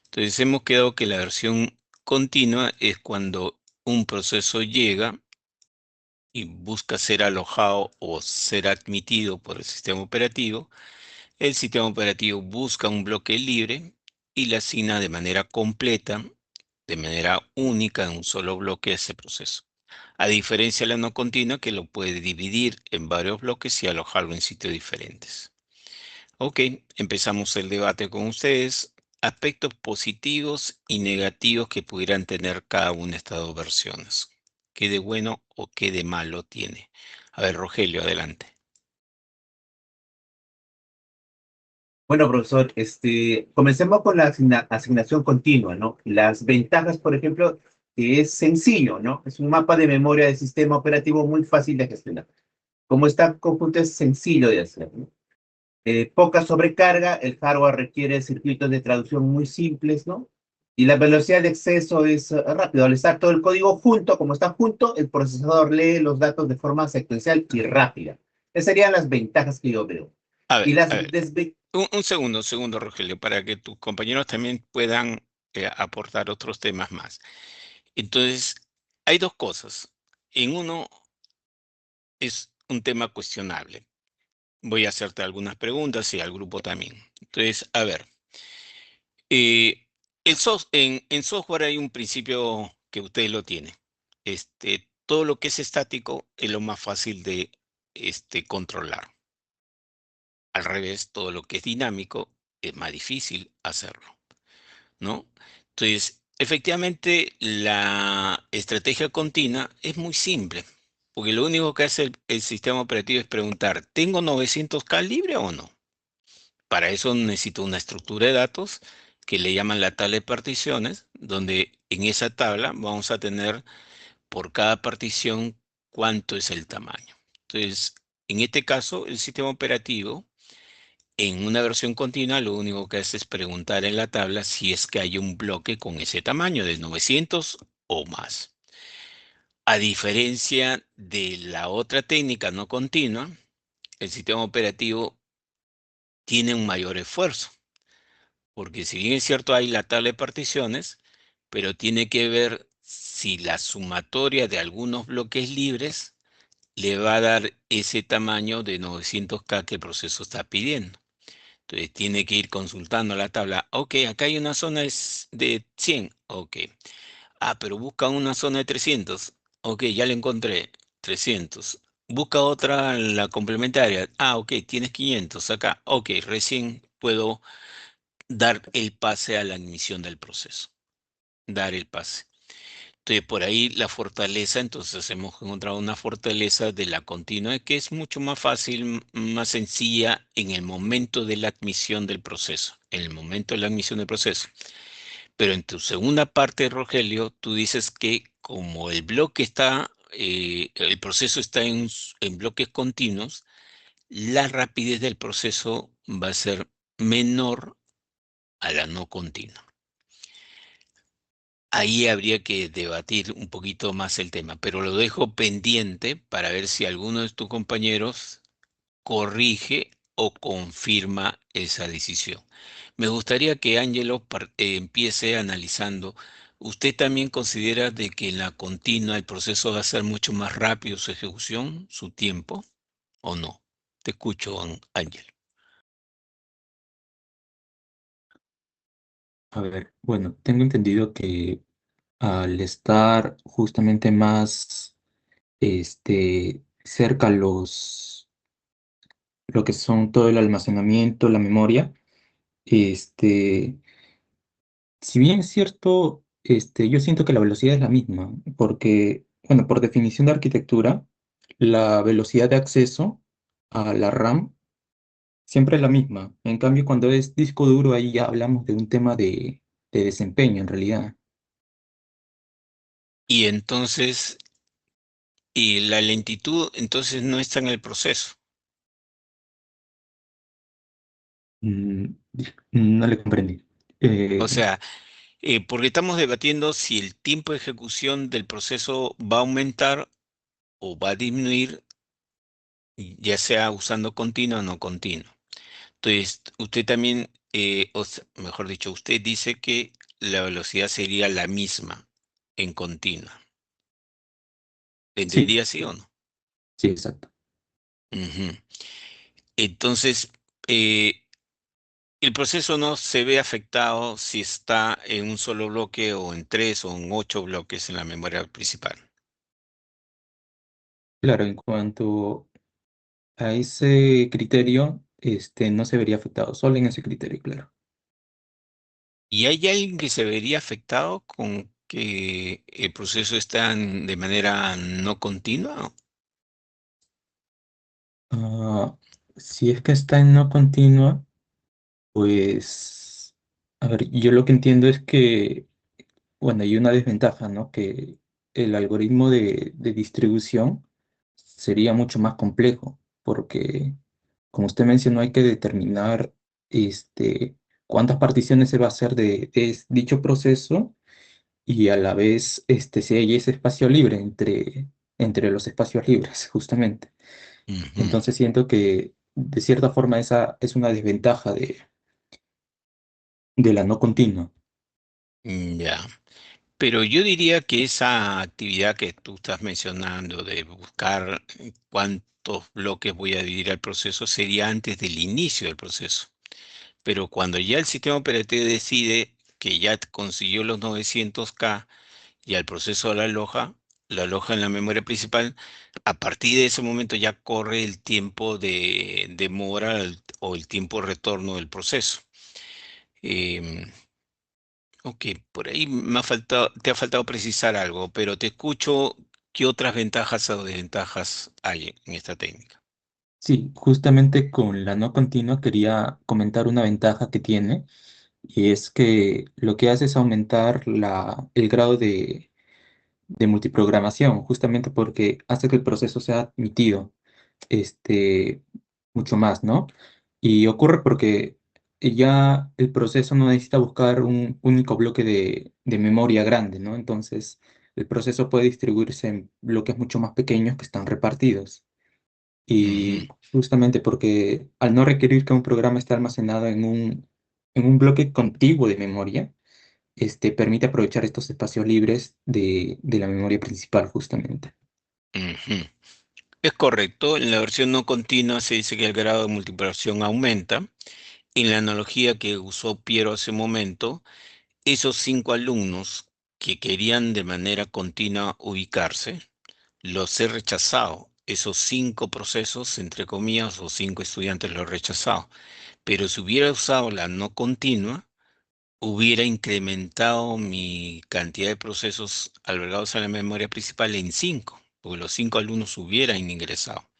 Entonces hemos quedado que la versión continua es cuando un proceso llega y busca ser alojado o ser admitido por el sistema operativo. El sistema operativo busca un bloque libre y le asigna de manera completa, de manera única, en un solo bloque a ese proceso. A diferencia de la no continua, que lo puede dividir en varios bloques y alojarlo en sitios diferentes. Ok, empezamos el debate con ustedes. Aspectos positivos y negativos que pudieran tener cada una de estas dos versiones. ¿Qué de bueno o qué de malo tiene? A ver, Rogelio, adelante. Bueno, profesor, comencemos con la asignación continua, ¿no? Las ventajas, por ejemplo, que es sencillo, ¿no? Es un mapa de memoria del sistema operativo muy fácil de gestionar. Como está conjunto es sencillo de hacer, ¿no? Poca sobrecarga, el hardware requiere circuitos de traducción muy simples, ¿no? Y la velocidad de acceso es rápido. Al estar todo el código junto, como está junto, el procesador lee los datos de forma secuencial y rápida. Esas serían las ventajas que yo veo. A Y ver, las a ver. desventajas. Un segundo, Rogelio, para que tus compañeros también puedan aportar otros temas más. Entonces, hay dos cosas. En uno es un tema cuestionable. Voy a hacerte algunas preguntas y al grupo también. Entonces, a ver, en software hay un principio que ustedes lo tienen. Todo lo que es estático es lo más fácil de controlar. Al revés, todo lo que es dinámico es más difícil hacerlo, ¿no? Entonces, efectivamente, la estrategia continua es muy simple, porque lo único que hace el sistema operativo es preguntar, ¿tengo 900K libre o no? Para eso necesito una estructura de datos que le llaman la tabla de particiones, donde en esa tabla vamos a tener por cada partición cuánto es el tamaño. Entonces, en este caso, el sistema operativo, en una versión continua, lo único que hace es preguntar en la tabla si es que hay un bloque con ese tamaño de 900 o más. A diferencia de la otra técnica no continua, el sistema operativo tiene un mayor esfuerzo, porque si bien es cierto hay la tabla de particiones, pero tiene que ver si la sumatoria de algunos bloques libres le va a dar ese tamaño de 900K que el proceso está pidiendo. Entonces tiene que ir consultando la tabla. Ok, acá hay una zona de 100. Ok. Ah, pero busca una zona de 300. Ok, ya la encontré. 300. Busca otra, la complementaria. Ah, ok, tienes 500 acá. Ok, recién puedo dar el pase a la admisión del proceso. Dar el pase. Entonces, por ahí la fortaleza, entonces hemos encontrado una fortaleza de la continua que es mucho más fácil, más sencilla en el momento de la admisión del proceso, en el momento de la admisión del proceso. Pero en tu segunda parte, Rogelio, tú dices que como el bloque está, el proceso está en bloques continuos, la rapidez del proceso va a ser menor a la no continua. Ahí habría que debatir un poquito más el tema, pero lo dejo pendiente para ver si alguno de tus compañeros corrige o confirma esa decisión. Me gustaría que Ángelo empiece analizando. ¿Usted también considera de que en la continua el proceso va a ser mucho más rápido su ejecución, su tiempo, o no? Te escucho, Ángel. A ver, bueno, tengo entendido que al estar justamente más cerca lo que son todo el almacenamiento, la memoria, este, si bien es cierto, yo siento que la velocidad es la misma, porque, bueno, por definición de arquitectura, la velocidad de acceso a la RAM siempre es la misma. En cambio, cuando es disco duro, ahí ya hablamos de un tema de desempeño en realidad. Y entonces, y la lentitud entonces no está en el proceso. Mm, no le comprendí. O sea, porque estamos debatiendo si el tiempo de ejecución del proceso va a aumentar o va a disminuir, ya sea usando continuo o no continuo. Entonces, usted también, mejor dicho, usted dice que la velocidad sería la misma en continua. Sí, ¿Entendí así o no? sí, exacto. Ujú. Entonces, eh, el proceso no se ve afectado si está en un solo bloque o en 3 o en 8 bloques en la memoria principal. Claro, en cuanto a ese criterio, no se vería afectado, solo en ese criterio, claro. ¿Y hay alguien que se vería afectado con que el proceso está de manera no continua? Ah, si es que está en no continua, pues, a ver, yo lo que entiendo es que, bueno, hay una desventaja, ¿no? Que el algoritmo de distribución sería mucho más complejo, porque, como usted mencionó, hay que determinar, cuántas particiones se va a hacer de dicho proceso y a la vez, si hay ese espacio libre entre los espacios libres, justamente. Ujú. Entonces siento que de cierta forma esa es una desventaja de la no continua. Ya. Pero yo diría que esa actividad que tú estás mencionando de buscar cuántos bloques voy a dividir al proceso sería antes del inicio del proceso. Pero cuando ya el sistema operativo decide que ya consiguió los 900K y al proceso lo aloja en la memoria principal, a partir de ese momento ya corre el tiempo de demora o el tiempo de retorno del proceso. Em, ok, por ahí te ha faltado precisar algo, pero te escucho. ¿Qué otras ventajas o desventajas hay en esta técnica? Sí, justamente con la no continua quería comentar una ventaja que tiene, y es que lo que hace es aumentar el grado de multiprogramación, justamente porque hace que el proceso sea admitido este, mucho más, ¿no? Y ocurre porque ya el proceso no necesita buscar un único bloque de memoria grande, ¿no? Entonces, el proceso puede distribuirse en bloques mucho más pequeños que están repartidos. Y Ujú. justamente porque al no requerir que un programa esté almacenado en un bloque contiguo de memoria, permite aprovechar estos espacios libres de la memoria principal, justamente. Ujú. Es correcto, en la versión no continua se dice que el grado de multiplicación aumenta. En la analogía que usó Piero hace un momento, esos 5 alumnos que querían de manera continua ubicarse, los he rechazado. Esos 5 procesos, entre comillas, o 5 estudiantes los he rechazado. Pero si hubiera usado la no continua, hubiera incrementado mi cantidad de procesos albergados en la memoria principal en 5, porque los 5 alumnos hubieran ingresado.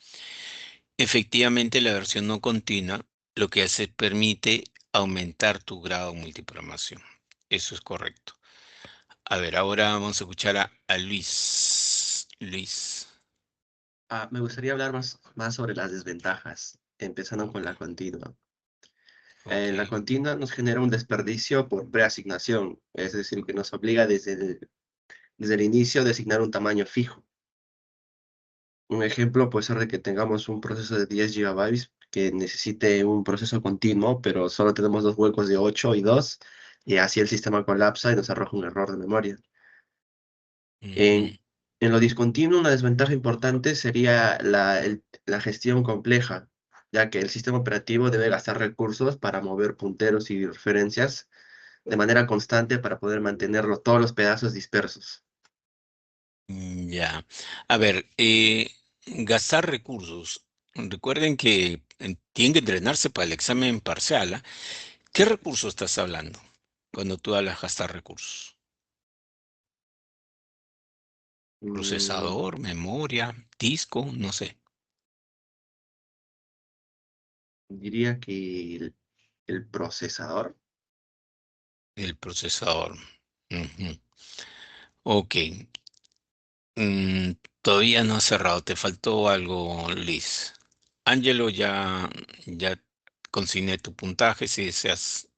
Efectivamente, la versión no continua lo que hace es permite aumentar tu grado de multiprogramación. Eso es correcto. A ver, ahora vamos a escuchar a Luis. Luis. Me gustaría hablar más sobre las desventajas, empezando con la continua. Ok. La continua nos genera un desperdicio por preasignación, es decir, que nos obliga desde el inicio a designar un tamaño fijo. Un ejemplo puede ser de que tengamos un proceso de 10 gigabytes que necesite un proceso continuo, pero solo tenemos dos huecos de 8 y 2, y así el sistema colapsa y nos arroja un error de memoria. Ujú. En lo discontinuo, una desventaja importante sería la gestión compleja, ya que el sistema operativo debe gastar recursos para mover punteros y referencias de manera constante para poder mantenerlo todos los pedazos dispersos. Ya. A ver, gastar recursos. Recuerden que tienen que entrenarse para el examen parcial, ¿ah? ¿Qué recursos estás hablando cuando tú hablas gastar recursos? Mm, Procesador, memoria, disco, no sé. diría que el procesador. El procesador. Ujú. Ok. Todavía no has cerrado. Te faltó algo, Liz. Ángelo, ya consigné tu puntaje. Si deseas,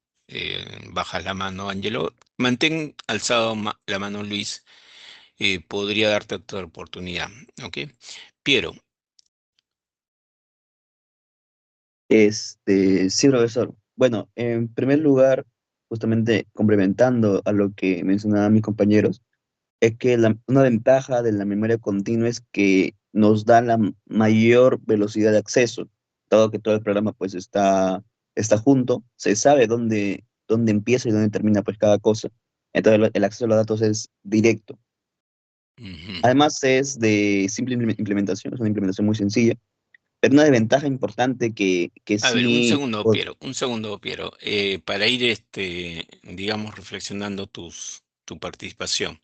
bajas la mano, Ángelo. Mantén alzado la mano, Luis. Podría darte otra oportunidad. ¿Ok? Piero. Sí, profesor. Bueno, en primer lugar, justamente complementando a lo que mencionaban mis compañeros, es que una ventaja de la memoria continua es que nos da la mayor velocidad de acceso, dado que todo el programa pues está junto, se sabe dónde empieza y dónde termina pues cada cosa. Entonces el acceso a los datos es directo. Ujú. Además es de simple implementación, es una implementación muy sencilla, pero una desventaja importante que A ver, un sí. segundo, Piero, un segundo, Piero, para ir, digamos, reflexionando tu participación.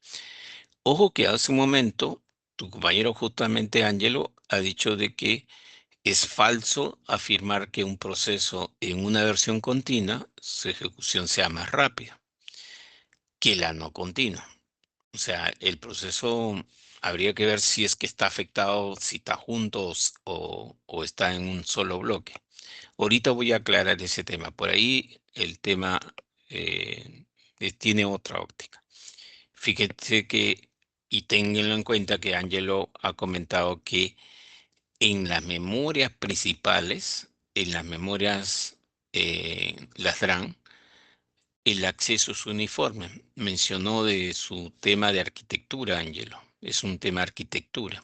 Ojo que hace un momento tu compañero justamente Ángelo ha dicho de que es falso afirmar que un proceso en una versión continua, su ejecución sea más rápida que la no continua. O sea, el proceso habría que ver si es que está afectado, si está junto o está en un solo bloque. Ahorita voy a aclarar ese tema. Por ahí el tema tiene otra óptica. Fíjate que, y ténganlo en cuenta que Angelo ha comentado que en las memorias principales, en las memorias, las DRAM, el acceso es uniforme. Mencionó de su tema de arquitectura, Ángelo. Es un tema de arquitectura.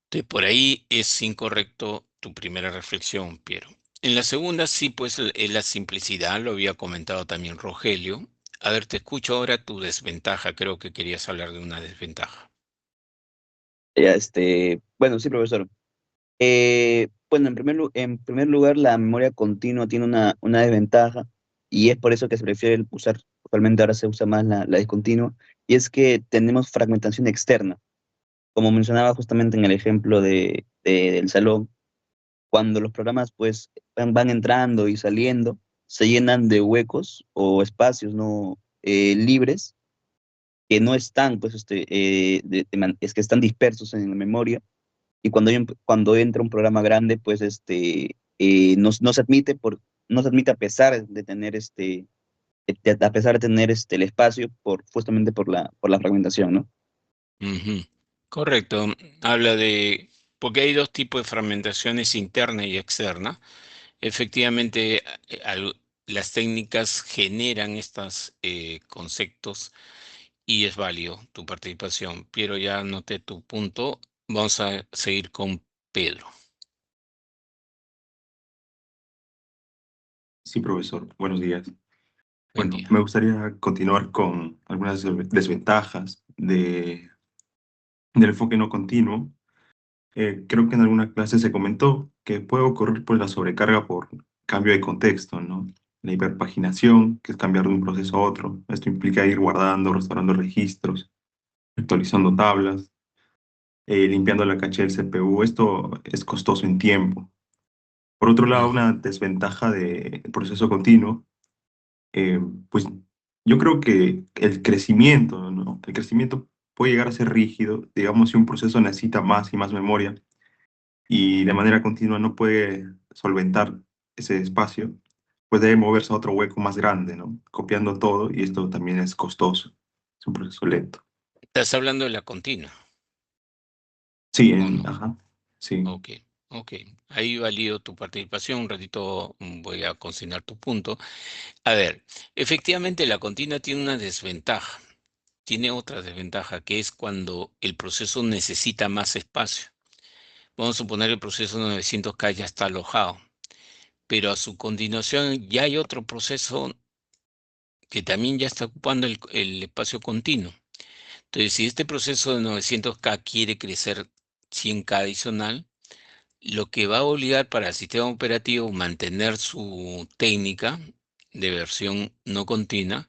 Entonces, por ahí es incorrecto tu primera reflexión, Piero. En la segunda, sí, pues es la simplicidad, lo había comentado también Rogelio. A ver, te escucho ahora tu desventaja. Creo que querías hablar de una desventaja. Ya, bueno, sí, profesor. Bueno, en primer lugar, la memoria continua tiene una desventaja y es por eso que se prefiere usar, actualmente ahora se usa más la discontinua, y es que tenemos fragmentación externa. Como mencionaba justamente en el ejemplo del salón, cuando los programas pues van entrando y saliendo, se llenan de huecos o espacios no libres que no están, pues, es que están dispersos en la memoria, y cuando entra un programa grande, pues, no se admite no se admite a pesar de tener a pesar de tener el espacio justamente por la fragmentación, ¿no? Ujú. Correcto. Habla de, porque hay dos tipos de fragmentaciones, interna y externa. Efectivamente, las técnicas generan estos conceptos y es válido tu participación. Piero, ya anoté tu punto. Vamos a seguir con Pedro. Sí, profesor. Buenos días. Buen Bueno, día. me gustaría continuar con algunas desventajas del enfoque no continuo. Creo que en alguna clase se comentó que puede ocurrir por la sobrecarga por cambio de contexto, ¿no? La hiperpaginación, que es cambiar de un proceso a otro. Esto implica ir guardando, restaurando registros, actualizando tablas, limpiando la caché del CPU. Esto es costoso en tiempo. Por otro lado, una desventaja del proceso continuo, eh, pues yo creo que el crecimiento, ¿no? El crecimiento puede llegar a ser rígido, digamos, si un proceso necesita más y más memoria y de manera continua no puede solventar ese espacio, pues debe moverse a otro hueco más grande, ¿no? Copiando todo, y esto también es costoso, es un proceso lento. Estás hablando de la continua, Sí, ¿o no? ajá, sí. Ok, ok. Ahí valido tu participación. Un ratito voy a consignar tu punto. A ver, efectivamente la continua tiene una desventaja. Tiene otra desventaja, que es cuando el proceso necesita más espacio. Vamos a suponer el proceso 900K ya está alojado, pero a su continuación ya hay otro proceso que también ya está ocupando el espacio continuo. Entonces, si este proceso de 900K quiere crecer 100K adicional, lo que va a obligar para el sistema operativo mantener su técnica de versión no continua,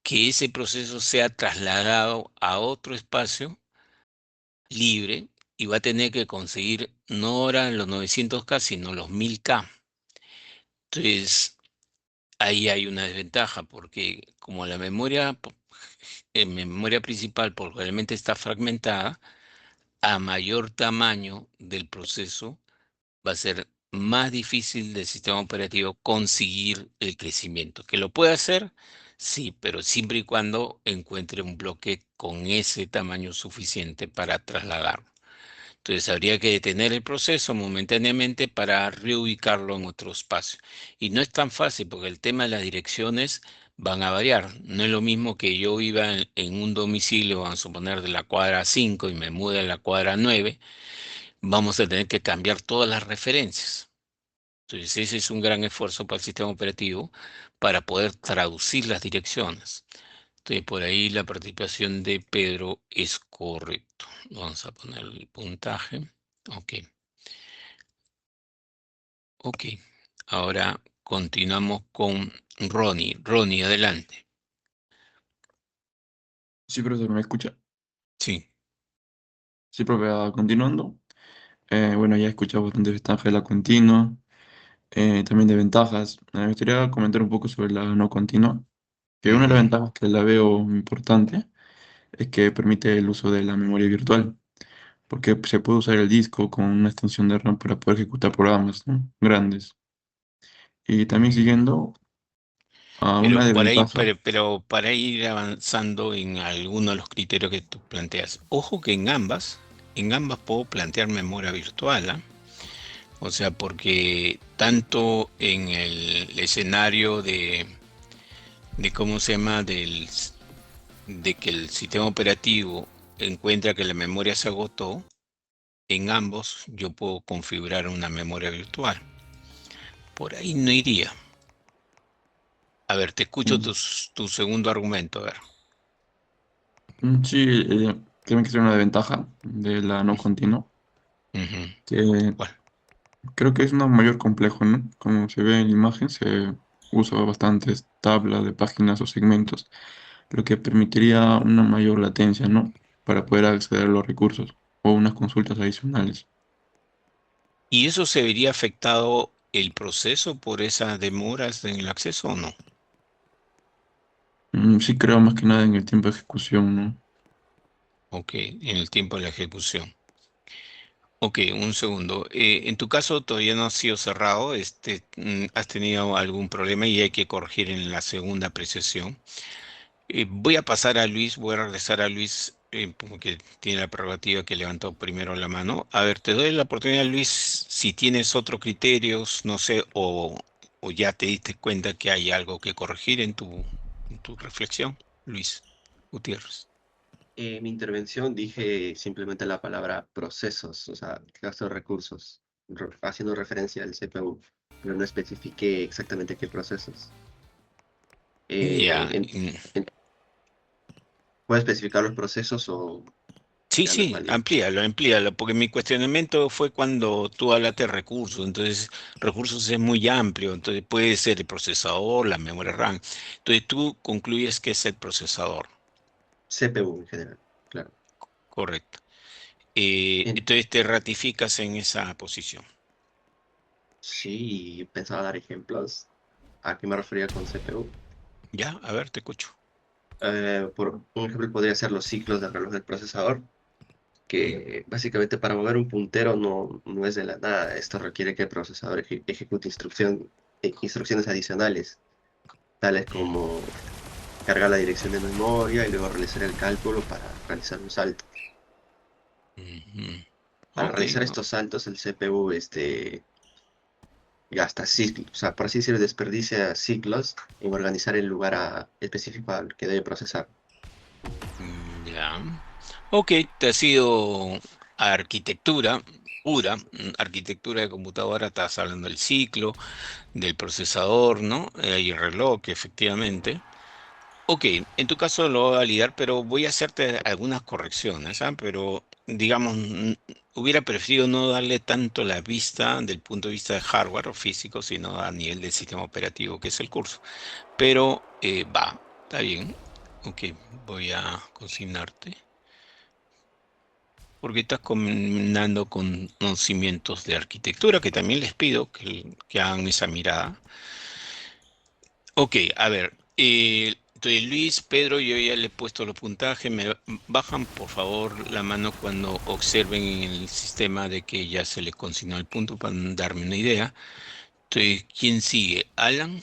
que ese proceso sea trasladado a otro espacio libre y va a tener que conseguir no ahora los 900K, sino los 1000K. Entonces, ahí hay una desventaja porque como la memoria, memoria principal probablemente está fragmentada, a mayor tamaño del proceso va a ser más difícil del sistema operativo conseguir el crecimiento. ¿Que lo puede hacer? Sí, pero siempre y cuando encuentre un bloque con ese tamaño suficiente para trasladarlo. Entonces habría que detener el proceso momentáneamente para reubicarlo en otro espacio. Y no es tan fácil porque el tema de las direcciones van a variar. No es lo mismo que yo viva en un domicilio, vamos a suponer, de la cuadra 5 y me mude a la cuadra 9. Vamos a tener que cambiar todas las referencias. Entonces ese es un gran esfuerzo para el sistema operativo para poder traducir las direcciones. Entonces por ahí la participación de Pedro es correcto. Vamos a poner el puntaje. Ok. Ok. Ahora continuamos con Ronnie. Ronnie, adelante. Sí, profesor, ¿me escucha? Sí. Sí, profe, continuando. Bueno, ya he escuchado bastante ventajas de la continua, también de ventajas. Me gustaría comentar un poco sobre la no continua, que una de las ventajas que la veo importante es que permite el uso de la memoria virtual, porque se puede usar el disco con una extensión de RAM para poder ejecutar programas, ¿no? Grandes. Y también siguiendo a una Pero para, desventaja. pero para ir avanzando en alguno de los criterios que tú planteas, ojo que en ambas puedo plantear memoria virtual, ¿ah? O sea, porque tanto en el escenario de de cómo se llama, de que el sistema operativo encuentra que la memoria se agotó, en ambos yo puedo configurar una memoria virtual. Por ahí no iría. A ver, te escucho tu segundo argumento, a ver. Sí, tiene que ser una desventaja de la no continua, que creo que es una mayor complejo, ¿no? Como se ve en la imagen, se usa bastantes tablas de páginas o segmentos, lo que permitiría una mayor latencia, ¿no? Para poder acceder a los recursos o unas consultas adicionales. ¿Y eso se vería afectado el proceso por esas demoras en el acceso o no? Sí, creo más que nada en el tiempo de ejecución, ¿no? Ok, en el tiempo de la ejecución. Ok, un segundo. En tu caso todavía no ha sido cerrado, has tenido algún problema y hay que corregir en la segunda apreciación. Voy a pasar a Luis, voy a regresar a Luis, porque tiene la prerrogativa que levantó primero la mano. A ver, te doy la oportunidad, Luis, si tienes otros criterios, no sé, o ya te diste cuenta que hay algo que corregir en tu reflexión, Luis Gutiérrez. Mi intervención dije simplemente la palabra procesos, o sea, gasto de recursos, haciendo referencia al CPU, pero no especifiqué exactamente qué procesos. Ya. ¿Puedo especificar los procesos o Sí, ya no es sí, válido? amplíalo, porque mi cuestionamiento fue cuando tú hablaste de recursos, entonces recursos es muy amplio, entonces puede ser el procesador, la memoria RAM, entonces tú concluyes que es el procesador. CPU en general, claro. Correcto. Entonces te ratificas en esa posición. Sí, pensaba dar ejemplos. ¿A qué me refería con CPU? Ya, a ver, te escucho. Por un ejemplo podría ser los ciclos del reloj del procesador, que básicamente para mover un puntero no es de la nada. Esto requiere que el procesador ejecute instrucciones adicionales, tales como cargar la dirección de memoria y luego realizar el cálculo para realizar un salto. Para Ok, realizar estos saltos, el CPU gasta ciclos, o sea, por así decirlo, desperdicia ciclos en organizar el lugar específico al que debe procesar. ya. Ok, te has ido a arquitectura pura, arquitectura de computadora, estás hablando del ciclo, del procesador, ¿no? Y el reloj, efectivamente. Ok, en tu caso lo voy a validar, pero voy a hacerte algunas correcciones, ¿ah? Pero, digamos, hubiera preferido no darle tanto la vista del punto de vista de hardware o físico, sino a nivel del sistema operativo, que es el curso. Pero está bien. Ok, voy a consignarte. Porque estás combinando con conocimientos de arquitectura, que también les pido que hagan esa mirada. Ok, a ver. Entonces, Luis, Pedro, yo ya le he puesto los puntajes. Me bajan, por favor, la mano cuando observen en el sistema de que ya se les consignó el punto para darme una idea. Entonces, ¿quién sigue? ¿Alan?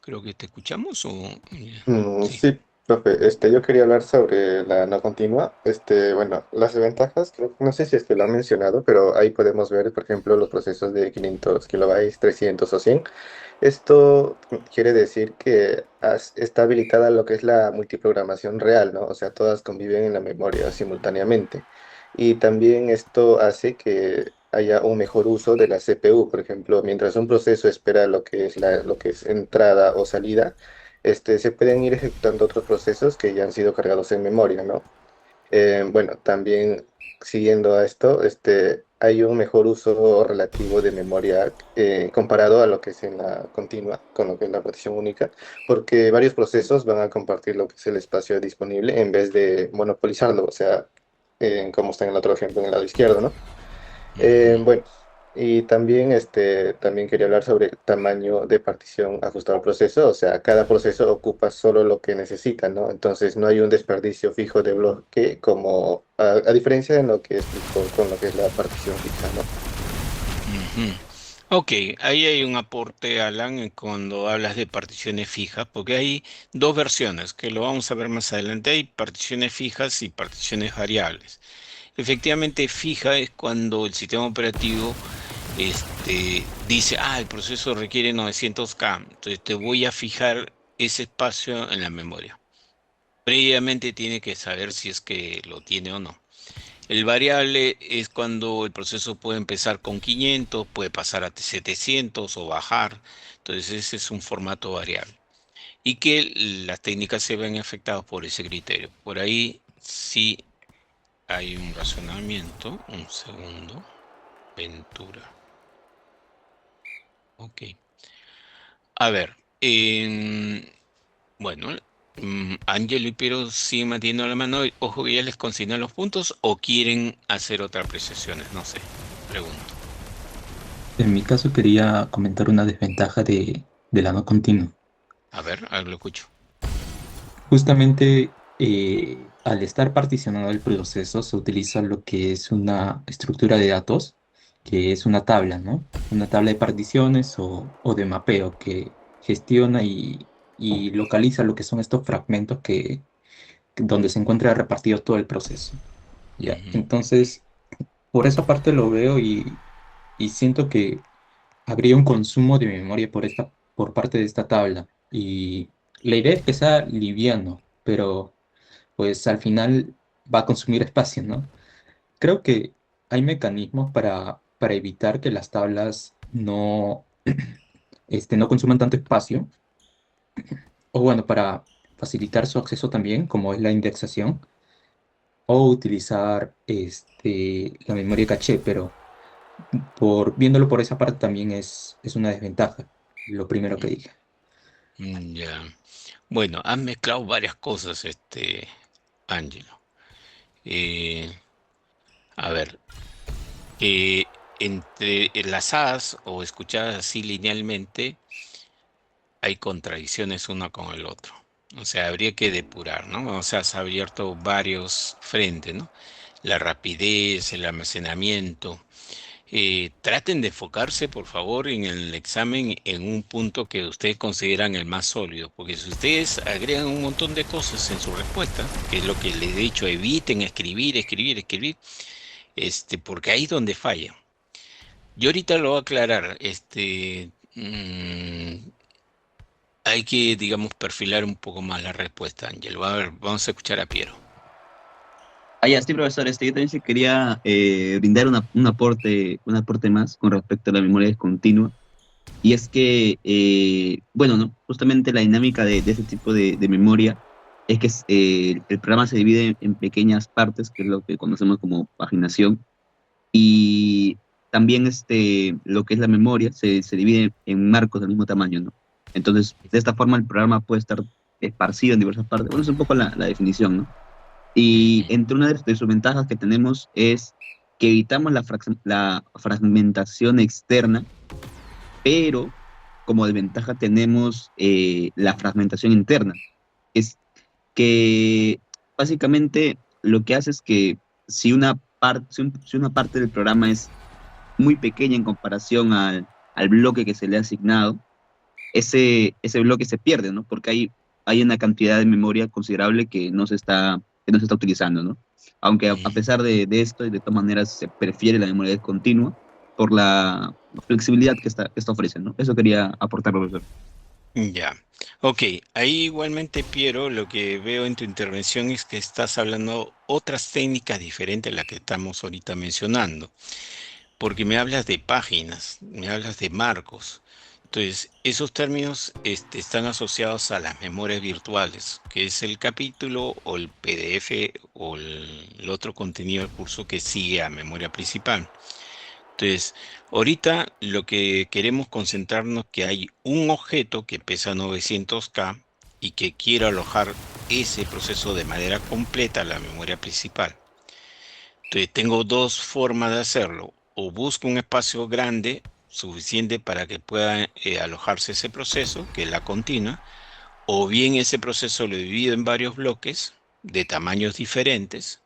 Creo que te escuchamos o... Sí. Sí, profe, yo quería hablar sobre la no continua. Bueno, las desventajas, creo, no sé si es que lo han mencionado, pero ahí podemos ver, por ejemplo, los procesos de 500 kilobytes, 300 o 100. Esto quiere decir que está habilitada lo que es la multiprogramación real, ¿no? O sea, todas conviven en la memoria simultáneamente. Y también esto hace que haya un mejor uso de la CPU. Por ejemplo, mientras un proceso espera lo que es entrada o salida, se pueden ir ejecutando otros procesos que ya han sido cargados en memoria, ¿no? Bueno, también siguiendo a esto, hay un mejor uso relativo de memoria comparado a lo que es en la continua, con lo que es la partición única, porque varios procesos van a compartir lo que es el espacio disponible en vez de monopolizarlo, o sea, como está en el otro ejemplo en el lado izquierdo, ¿no? Bueno, y también, también quería hablar sobre el tamaño de partición ajustado al proceso, o sea, cada proceso ocupa solo lo que necesita, ¿no? Entonces no hay un desperdicio fijo de bloque como, a diferencia de lo que explicó con lo que es la partición fija, ¿no? Ok, ahí hay un aporte, Alan, cuando hablas de particiones fijas, porque hay dos versiones, que lo vamos a ver más adelante. Hay particiones fijas y particiones variables. Efectivamente, fija es cuando el sistema operativo dice, el proceso requiere 900K, entonces te voy a fijar ese espacio en la memoria. Previamente tiene que saber si es que lo tiene o no. El variable es cuando el proceso puede empezar con 500, puede pasar a 700 o bajar. Entonces ese es un formato variable. Y que las técnicas se ven afectadas por ese criterio. Por ahí sí hay un razonamiento. Un segundo. Ventura. Ok. A ver. Bueno, Ángel y Piero siguen manteniendo la mano. Ojo que ya les consignan los puntos o quieren hacer otras apreciaciones. No sé. Pregunto. En mi caso quería comentar una desventaja de la no continua. A ver, lo escucho. Justamente al estar particionado el proceso se utiliza lo que es una estructura de datos, que es una tabla, ¿no? Una tabla de particiones o de mapeo que gestiona y localiza lo que son estos fragmentos donde se encuentra repartido todo el proceso. ¿Ya? Entonces, por esa parte lo veo y siento que habría un consumo de memoria por parte de esta tabla. Y la idea es que sea liviano, pero pues al final va a consumir espacio, ¿no? Creo que hay mecanismos para evitar que las tablas no consuman tanto espacio, o bueno, para facilitar su acceso también, como es la indexación, o utilizar la memoria caché, pero viéndolo por esa parte también es una desventaja, lo primero que dije. Ya. Bueno, han mezclado varias cosas, Ángelo. A ver, entre enlazadas o escuchadas así linealmente, hay contradicciones uno con el otro. O sea, habría que depurar, ¿no? O sea, se ha abierto varios frentes, ¿no? La rapidez, el almacenamiento. Traten de enfocarse, por favor, en el examen en un punto que ustedes consideran el más sólido, porque si ustedes agregan un montón de cosas en su respuesta, que es lo que les he dicho, eviten escribir, porque ahí es donde falla. Yo ahorita lo voy a aclarar, hay que, digamos, perfilar un poco más la respuesta, Ángel. A ver, vamos a escuchar a Piero. Sí, profesor, yo también sí quería brindar un aporte más con respecto a la memoria discontinua. Y es que, bueno, ¿no? Justamente la dinámica de ese tipo de memoria es que el programa se divide en pequeñas partes, que es lo que conocemos como paginación, y también lo que es la memoria se divide en marcos del mismo tamaño, ¿no? Entonces, de esta forma el programa puede estar esparcido en diversas partes. Bueno, es un poco la definición, ¿no? Y entre una de sus ventajas que tenemos es que evitamos la fragmentación externa, pero como desventaja tenemos la fragmentación interna. Es que básicamente lo que hace es que si una parte del programa es muy pequeña en comparación al bloque que se le ha asignado, ese bloque se pierde, ¿no? Porque hay una cantidad de memoria considerable que no se está utilizando, ¿no? Aunque a pesar de esto, y de todas maneras se prefiere la memoria continua por la flexibilidad que esta ofrece, ¿no? Eso quería aportar, profesor. Ya, ok. Ahí igualmente, Piero, lo que veo en tu intervención es que estás hablando otras técnicas diferentes a las que estamos ahorita mencionando, porque me hablas de páginas, me hablas de marcos. Entonces, esos términos están asociados a las memorias virtuales, que es el capítulo o el PDF o el otro contenido del curso que sigue a memoria principal. Entonces, ahorita lo que queremos concentrarnos que hay un objeto que pesa 900K y que quiero alojar ese proceso de manera completa a la memoria principal. Entonces, tengo dos formas de hacerlo. O busco un espacio grande suficiente para que pueda alojarse ese proceso, que es la continua, o bien ese proceso lo divido en varios bloques de tamaños diferentes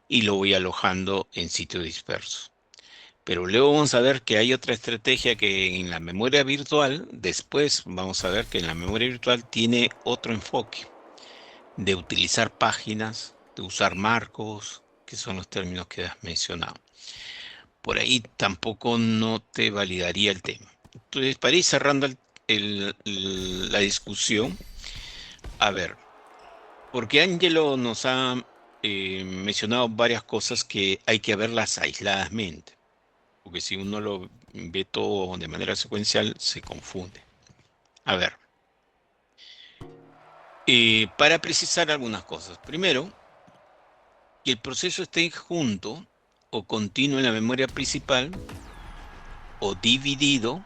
y lo voy alojando en sitios dispersos. Pero luego vamos a ver que hay otra estrategia que en la memoria virtual, después vamos a ver que en la memoria virtual tiene otro enfoque de utilizar páginas, de usar marcos, que son los términos que has mencionado. Por ahí tampoco no te validaría el tema. Entonces, para ir cerrando la discusión, A ver, porque Angelo nos ha mencionado varias cosas que hay que verlas aisladamente, porque si uno lo ve todo de manera secuencial, se confunde. A ver, para precisar algunas cosas. Primero, que el proceso esté junto o continuo en la memoria principal o dividido,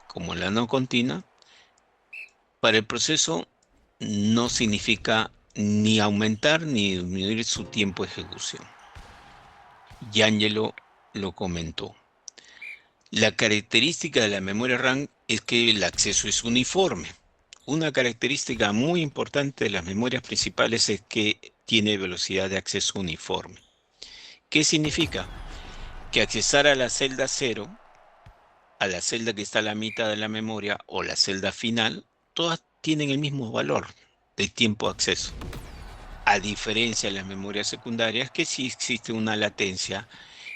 como en la no continua, para el proceso no significa ni aumentar ni disminuir su tiempo de ejecución. Y Angelo lo comentó. La característica de la memoria RAM es que el acceso es uniforme. Una característica muy importante de las memorias principales es que tiene velocidad de acceso uniforme. ¿Qué significa? Que accesar a la celda 0, a la celda que está a la mitad de la memoria o la celda final, todas tienen el mismo valor de tiempo de acceso. A diferencia de las memorias secundarias, que sí existe una latencia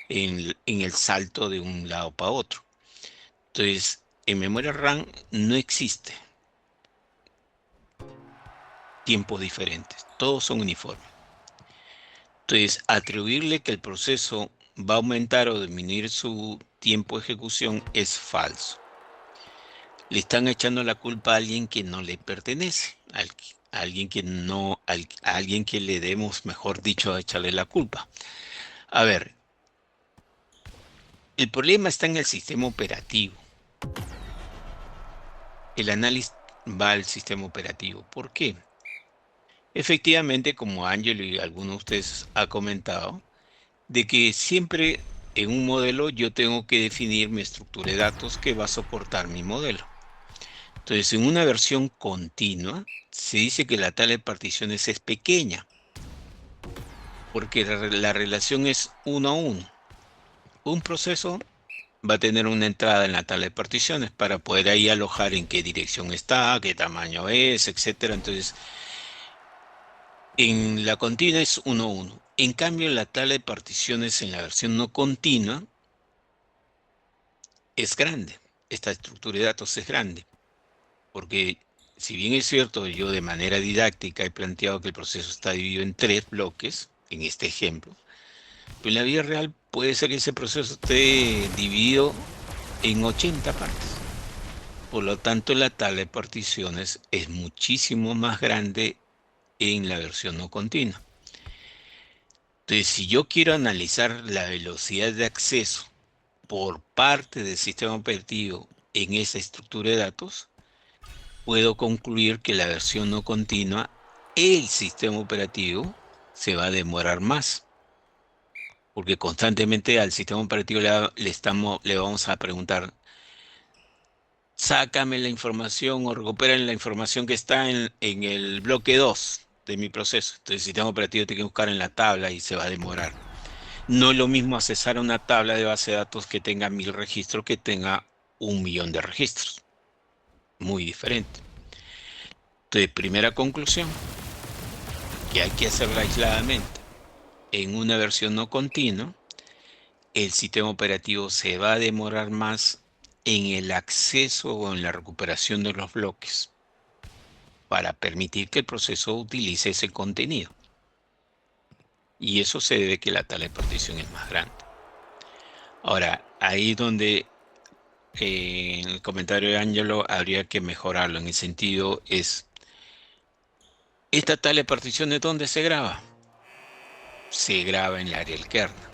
en el salto de un lado para otro. Entonces, en memoria RAM no existe tiempos diferentes, todos son uniformes. Entonces, atribuirle que el proceso va a aumentar o disminuir su tiempo de ejecución es falso. Le están echando la culpa a alguien que no le pertenece, a alguien que le demos, mejor dicho, a echarle la culpa. A ver, el problema está en el sistema operativo. El análisis va al sistema operativo. ¿Por qué? Efectivamente, como Ángelo y algunos de ustedes ha comentado, de que siempre en un modelo yo tengo que definir mi estructura de datos que va a soportar mi modelo. Entonces, en una versión continua, se dice que la tabla de particiones es pequeña, porque la relación es 1 a 1. Un proceso va a tener una entrada en la tabla de particiones para poder ahí alojar en qué dirección está, qué tamaño es, etc. Entonces, en la continua es 1 a 1. En cambio, la tabla de particiones en la versión no continua es grande. Esta estructura de datos es grande. Porque si bien es cierto, yo de manera didáctica he planteado que el proceso está dividido en 3 bloques, en este ejemplo, pero en la vida real puede ser que ese proceso esté dividido en 80 partes. Por lo tanto, la tabla de particiones es muchísimo más grande en la versión no continua. Entonces, si yo quiero analizar la velocidad de acceso por parte del sistema operativo en esa estructura de datos, puedo concluir que la versión no continua, el sistema operativo se va a demorar más. Porque constantemente al sistema operativo le vamos a preguntar, sácame la información o recuperen la información que está en el bloque 2 de mi proceso. Entonces el sistema operativo tiene que buscar en la tabla y se va a demorar. No es lo mismo accesar a una tabla de base de datos que tenga 1000 registros que tenga 1.000.000 de registros. Muy diferente. Entonces, primera conclusión, que hay que hacerla aisladamente. En una versión no continua, el sistema operativo se va a demorar más en el acceso o en la recuperación de los bloques para permitir que el proceso utilice ese contenido. Y eso se debe a que la tabla de partición es más grande. Ahora, ahí donde en el comentario de Ángelo habría que mejorarlo, en el sentido es, ¿esta tabla de particiones dónde se graba? Se graba en el área del kernel,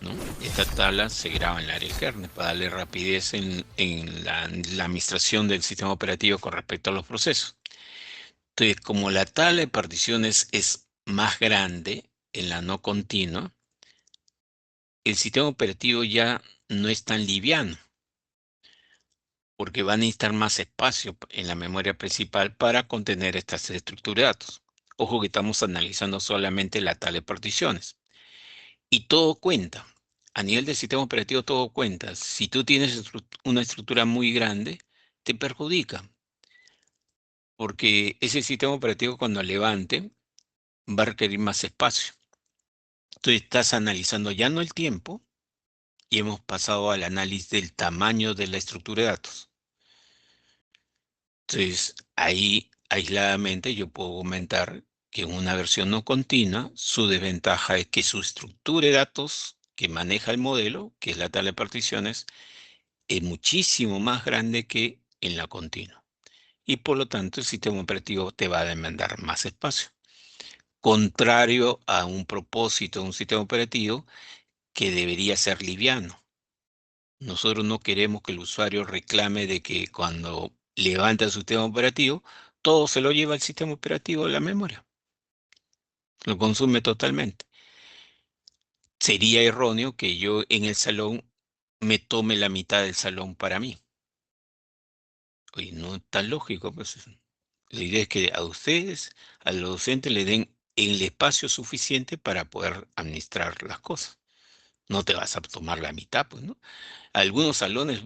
¿no? Esta tabla se graba en el área del kernel para darle rapidez en la administración del sistema operativo con respecto a los procesos. Entonces, como la tabla de particiones es más grande en la no continua, el sistema operativo ya no es tan liviano, porque va a necesitar más espacio en la memoria principal para contener estas estructuras de datos. Ojo que estamos analizando solamente la tabla de particiones. Y todo cuenta. A nivel del sistema operativo todo cuenta. Si tú tienes una estructura muy grande, te perjudica. Porque ese sistema operativo cuando levante va a requerir más espacio. Entonces estás analizando ya no el tiempo y hemos pasado al análisis del tamaño de la estructura de datos. Entonces, ahí aisladamente yo puedo comentar que en una versión no continua, su desventaja es que su estructura de datos que maneja el modelo, que es la tabla de particiones, es muchísimo más grande que en la continua. Y por lo tanto, el sistema operativo te va a demandar más espacio. Contrario a un propósito de un sistema operativo que debería ser liviano. Nosotros no queremos que el usuario reclame de que cuando levanta el sistema operativo, todo se lo lleva al sistema operativo de la memoria. Lo consume totalmente. Sería erróneo que yo en el salón me tome la mitad del salón para mí. Oye, no es tan lógico, pues. La idea es que a ustedes, a los docentes, le den el espacio suficiente para poder administrar las cosas. No te vas a tomar la mitad, pues, ¿no? Algunos salones,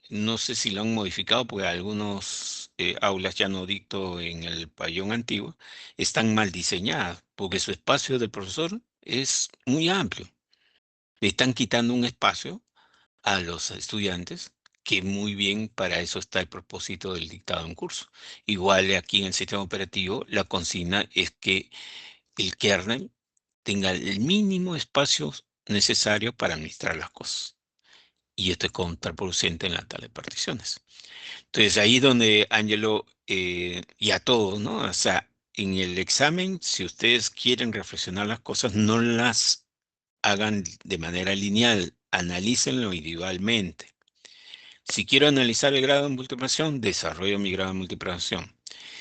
no sé si lo han modificado, porque algunos aulas, ya no dicto en el pabellón antiguo, están mal diseñadas, porque su espacio del profesor es muy amplio. Le están quitando un espacio a los estudiantes, que muy bien para eso está el propósito del dictado en curso. Igual aquí en el sistema operativo, la consigna es que el kernel tenga el mínimo espacio necesario para administrar las cosas. Y esto es contraproducente en la tabla de particiones. Entonces, ahí donde Angelo, y a todos, ¿no? O sea, en el examen, si ustedes quieren reflexionar las cosas, no las hagan de manera lineal, analícenlo individualmente. Si quiero analizar el grado de multiplicación, desarrollo mi grado de multiplicación.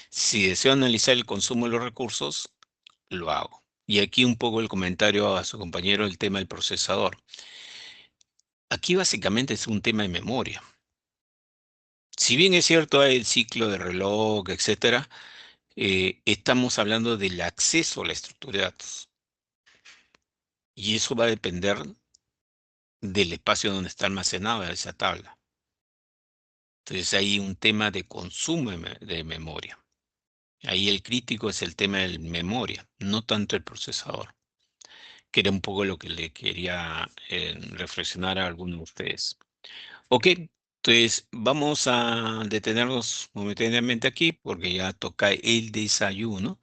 Si deseo analizar el consumo de los recursos, lo hago. Y aquí un poco el comentario a su compañero, el tema del procesador. Aquí básicamente es un tema de memoria. Si bien es cierto, hay el ciclo de reloj, etcétera, estamos hablando del acceso a la estructura de datos. Y eso va a depender del espacio donde está almacenada esa tabla. Entonces hay un tema de consumo de memoria. Ahí el crítico es el tema de memoria, no tanto el procesador, que era un poco lo que le quería reflexionar a algunos de ustedes. Ok, entonces vamos a detenernos momentáneamente aquí porque ya toca el desayuno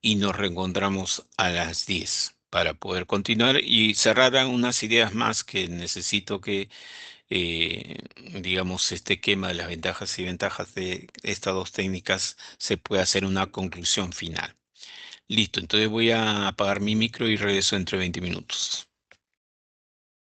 y nos reencontramos a las 10 para poder continuar y cerrar unas ideas más que necesito que, digamos, este esquema de las ventajas y ventajas de estas dos técnicas se pueda hacer una conclusión final. Listo, entonces voy a apagar mi micro y regreso entre 20 minutos.